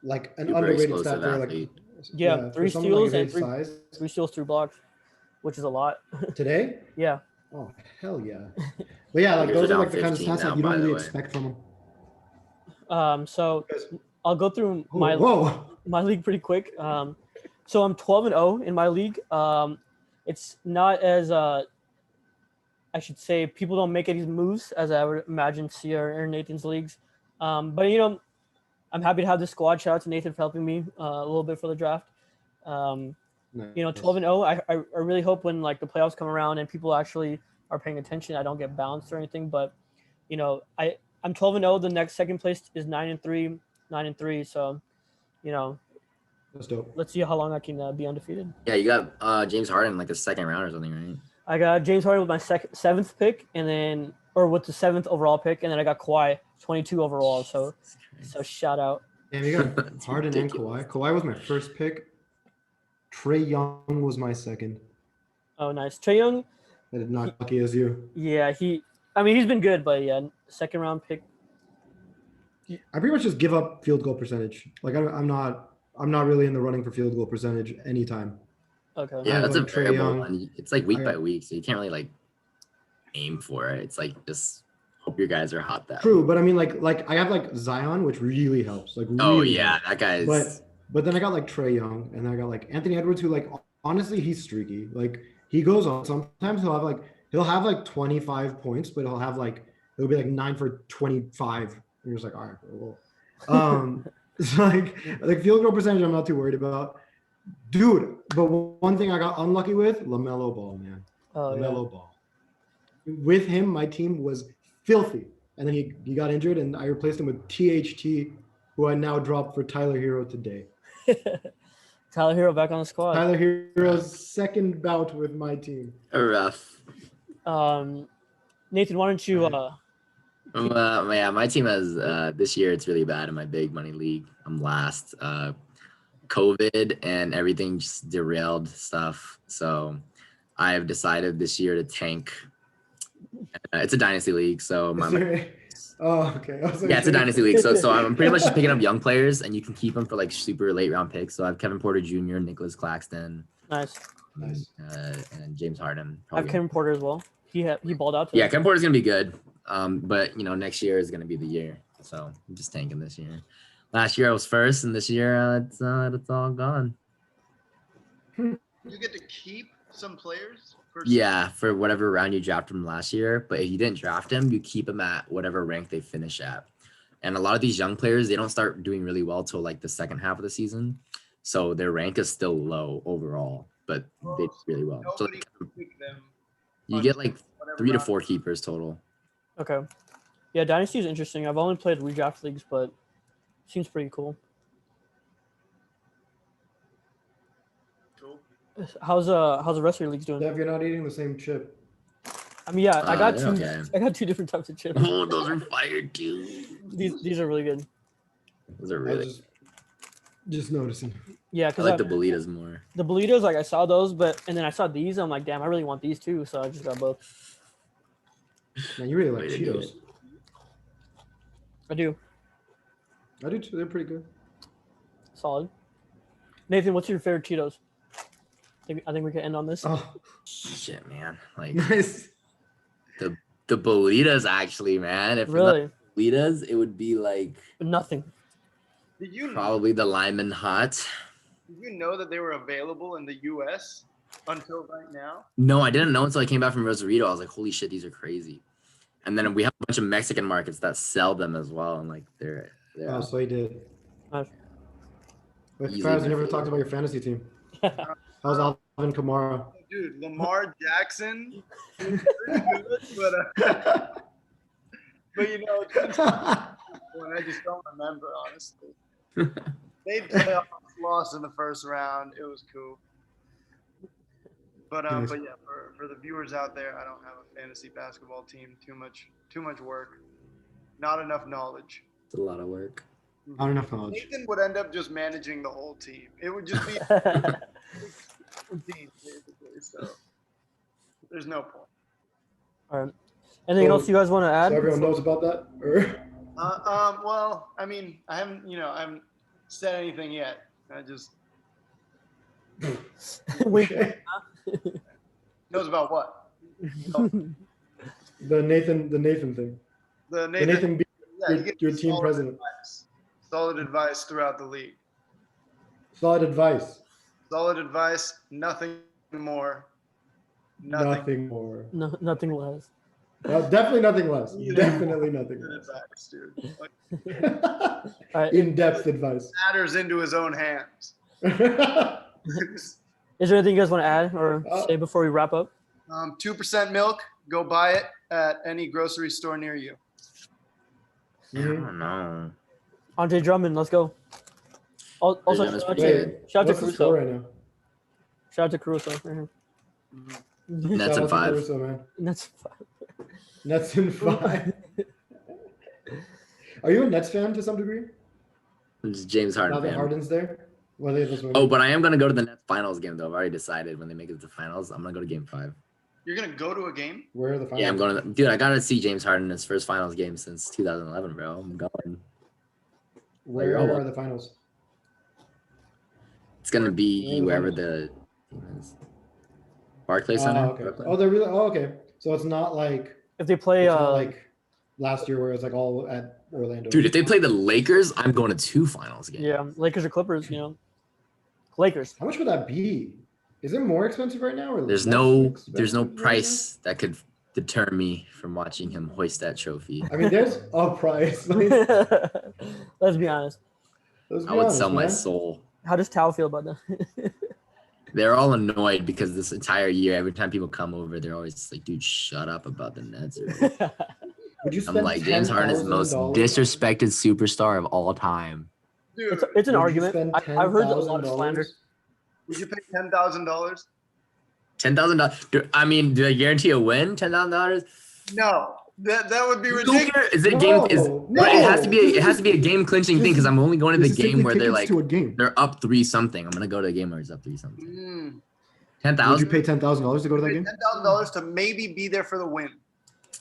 like an Super underrated explosive stat there. Like athlete. Yeah, 3 for someone like steals and his size. 3 steals, 3 blocks, which is a lot. Today? Yeah. Oh hell yeah! But yeah, like Lakers those are are down like the kind of 15 stats now, like you by don't the really way. expect from him. So Because- I'll go through Whoa! my league pretty quick. So I'm 12-0 in my league. It's not as I should say people don't make any moves as I would imagine Sia or Nathan's leagues. But you know, I'm happy to have this squad. Shout out to Nathan for helping me a little bit for the draft. You know, 12-0. I really hope when like the playoffs come around and people actually are paying attention, I don't get bounced or anything. But you know, I'm 12-0. The next second place is 9-3, 9-3. So, you know, That's dope. let's see how long I can be undefeated. Yeah, you got James Harden like the second round or something, right? I got James Harden with my seventh pick, and then with the 7th overall pick, and then I got Kawhi 22 overall. So shout out. Damn, you got It's Harden ridiculous. and Kawhi. Kawhi was my first pick. Trey Young was my second. Oh, nice. Trae Young, I did not lucky as you. yeah, he's been good, but yeah, second round pick. I pretty much just give up field goal percentage. Like I'm not really in the running for field goal percentage anytime. Okay. Yeah, I that's a like Trae variable Young. one. It's like week I- by week, so you can't really like aim for it. It's like just hope your guys are hot that True, week. but I mean like I have like Zion, which really helps. Like Oh really yeah, helps. that guy's But then I got like Trey Young, and then I got like Anthony Edwards, who like honestly he's streaky. Like he goes on. Sometimes he'll have like 25 points, but it'll be like 9 for 25. And you're just like, all right, well. It's like field goal percentage, I'm not too worried about, dude. But one thing I got unlucky with LaMelo Ball, man. Oh yeah. LaMelo Ball. With him, my team was filthy, and then he got injured, and I replaced him with THT, who I now dropped for Tyler Hero today. Tyler Hero back on the squad. Tyler Hero's second bout with my team. rough. Nathan, why don't you Yeah, my team has this year it's really bad in my big money league. I'm last. COVID and everything just derailed stuff. So I've decided this year to tank. It's a dynasty league, so Oh, okay. yeah, it's a dynasty league. So I'm pretty much just picking up young players, and you can keep them for like super late round picks. So I have Kevin Porter Jr., Nicholas Claxton, nice? Nice. and James Harden. I have probably. Kevin Porter as well. He balled out. Yeah, Kevin Porter's gonna be good. But you know, next year is gonna be the year. So I'm just tanking this year. Last year I was first, and this year it's all gone. You get to keep some players. Yeah, for whatever round you drafted him last year. But if you didn't draft him, you keep him at whatever rank they finish at. And a lot of these young players, they don't start doing really well till like the second half of the season. So their rank is still low overall. but they did really well. So Nobody can pick them. you get like Whatever 3 to round. 4 keepers total. Okay. Yeah, Dynasty is interesting. I've only played redraft leagues, but seems pretty cool. Cool. How's the rest of your leagues doing? Dev, you're not eating the same chip. I mean, yeah, I got they're two. okay. I got two different types of chips. Oh, those are fire too. These are really good. Those are I really. was just noticing. Yeah, I because like the Bolitas more. the Bolitas, like I saw those, and then I saw these. I'm like, damn, I really want these too. So I just got both. Man, you really like Way to do Cheetos. it. I do. I do too. They're pretty good. Solid. Nathan, what's your favorite Cheetos? I think we can end on this. Oh, Shit, man. Like nice. the Bolitas, actually, man. If Really? not Bolitas, it would be like Nothing. Did you probably the Lyman Hot. did you know that they were available in the U.S. until right now? No, I didn't know until I came back from Rosarito. I was like, holy shit, these are crazy. And then we have a bunch of Mexican markets that sell them as well, and like they're Oh, so he did. Nice. But Easily Faraz, my you never favorite. talked about your fantasy team. How's Alvin Kamara? Dude, Lamar Jackson is pretty good, but you know, it's one I just don't remember honestly. They lost in the first round. It was cool. But Nice. but yeah, for the viewers out there, I don't have a fantasy basketball team. Too much work. Not enough knowledge. It's a lot of work. Not enough knowledge. Nathan would end up just managing the whole team. It would just be a team, basically. So there's no point. All right. Anything So- else you guys want to add? So everyone knows about that? Or? Well, I mean, I haven't said anything yet. I just We- knows about what? The Nathan thing. The The Nathan B, yeah, you get your team solid president. advice. Solid advice throughout the league. Solid advice. Solid advice, nothing more. Nothing more. no, nothing less. Definitely nothing less. Yeah. Definitely nothing Good less. advice, dude. Like, All right. In-depth advice. matters into his own hands. Is there anything you guys want to add or say before we wrap up? 2% milk. Go buy it at any grocery store near you. I don't know. Andre Drummond, let's go. Also, Drummond's shout out pretty to, good. shout out What's to the score Caruso. right now? Shout out to Caruso. Right here. Nets Shout in out to 5. Caruso, man. That's fine. Nets in 5. Are you a Nets fan to some degree? I'm just James Now Harden that fan. Harden's there? Well, they just won. Oh, but I am gonna go to the Nets finals game though. I've already decided when they make it to the finals, I'm gonna go to game 5. You're gonna go to a game? Where are the finals? Yeah, I'm going to. Dude, I gotta see James Harden in his first finals game since 2011, bro. I'm going. Where You're all are the finals? It's gonna Where be are the wherever finals? the team is. Barclays Center. Oh, okay. Brooklyn. Oh, they're really. Oh, okay. So it's not like If they play, it's not like last year where it's like all at Orlando. Dude, if they play the Lakers, I'm going to 2 finals games. yeah, Lakers or Clippers, Lakers. How much would that be? Is it more expensive right now? Or There's less no expensive right now? price that could deter me from watching him hoist that trophy. I mean, there's a price. Let's be honest. Let's be I would honest, sell my man. soul. How does Tao feel about that? They're all annoyed because this entire year, every time people come over, they're always like, dude, shut up about the Nets. Would you I'm spend like, James Harden is the most $10,000? disrespected superstar of all time. Dude, it's an Would you argument. spend I've heard a lot of slander. $10,000? would you pay $10,000? $10,000. I mean, do I guarantee a win? $10,000? No. That would be ridiculous. Is it game? But it has to be. It has to be a game clinching thing because I'm only going to the This is game simply where they're tickets like to a game. they're up 3 something. I'm gonna go to a game where it's up 3 something. Mm. Would you 10,000. pay $10,000 to go to that game? $10,000 to maybe be there for the win.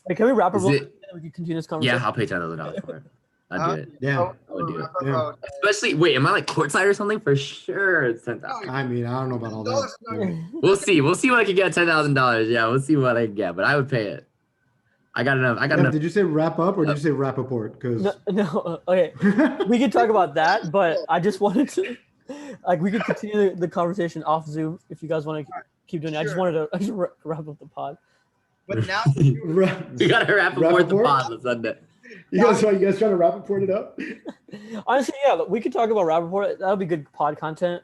Hey, can we wrap up? Is real it- quick and we can continue this conversation. Yeah, I'll pay $10,000 for it. I'll do it. Yeah. Oh, I would do it. Yeah. Especially, wait, am I like courtside or something? For sure, it's 10,000. I mean, I don't know about all that. $10,000. We'll see. We'll see what I can get. $10,000. Yeah, we'll see what I can get. But I would pay it. I got enough. Dev, did you say wrap up or did you say Rappaport? Because No, okay. We can talk about that, but I just wanted to, we could continue the conversation off Zoom if you guys want to keep doing it. I just Sure. wanted to wrap up the pod. But now You gotta wrap up the Rappaport? pod on Sunday. you guys trying to Rappaport it up? Honestly, yeah, we could talk about Rappaport. That'll be good pod content.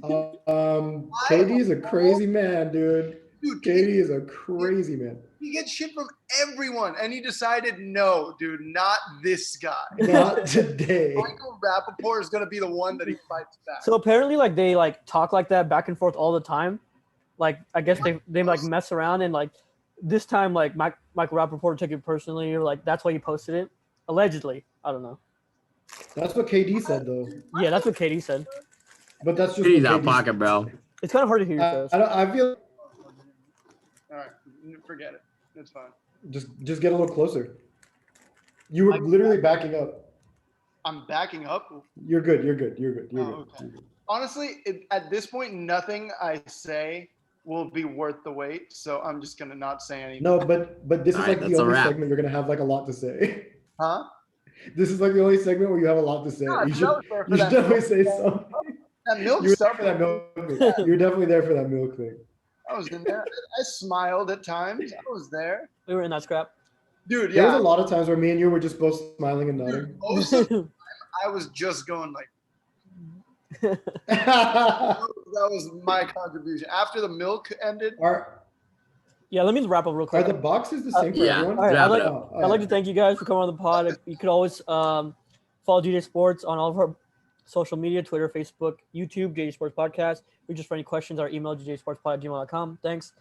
KD is a crazy man, dude. Dude, KD is a crazy man. he gets shit from everyone, and he decided, no, dude, not this guy. Not today. Michael Rappaport is gonna be the one that he fights back. So apparently, like they like talk like that back and forth all the time. Like I guess they like mess around and like this time like Michael Rappaport took it personally or like that's why he posted it allegedly. I don't know. That's what KD said, though. Yeah, that's what Katie said. But that's just He's what out KD pocket, bro. It's kind of hard to hear you first. I feel All right, forget it. It's fine. just get a little closer. You were literally backing up. I'm backing up. You're good. You're good. You're good. You're Oh, good. okay. Honestly, at this point, nothing I say will be worth the wait. So I'm just gonna not say anything. No, but this is All right, like the that's a only wrap. segment you're gonna have like a lot to say. Huh? This is like the only segment where you have a lot to say. No, You I should, was there for you should that definitely milk. say something. That milk You were there stuff. for that milk thing. You're definitely there for that milk thing. I was in there. I smiled at times. I was there, We were in that scrap. dude. There was Yeah, a lot of times where me and you were just both smiling and nodding. dude, most of the time, I was just going like, that was my contribution. After the milk ended, Yeah, let me wrap up real Are quick. the boxes the same for Yeah. everyone? All right, Wrap I'd it like, up. Oh, I'd like to thank you guys for coming on the pod. You could always follow DJ Sports on all of our social media, Twitter, Facebook, YouTube, JJ Sports Podcast. We just for any questions, our email, jjsportspod@gmail.com. Thanks.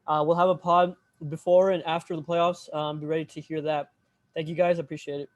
We'll have a pod before and after the playoffs. Be ready to hear that. Thank you guys. Appreciate it.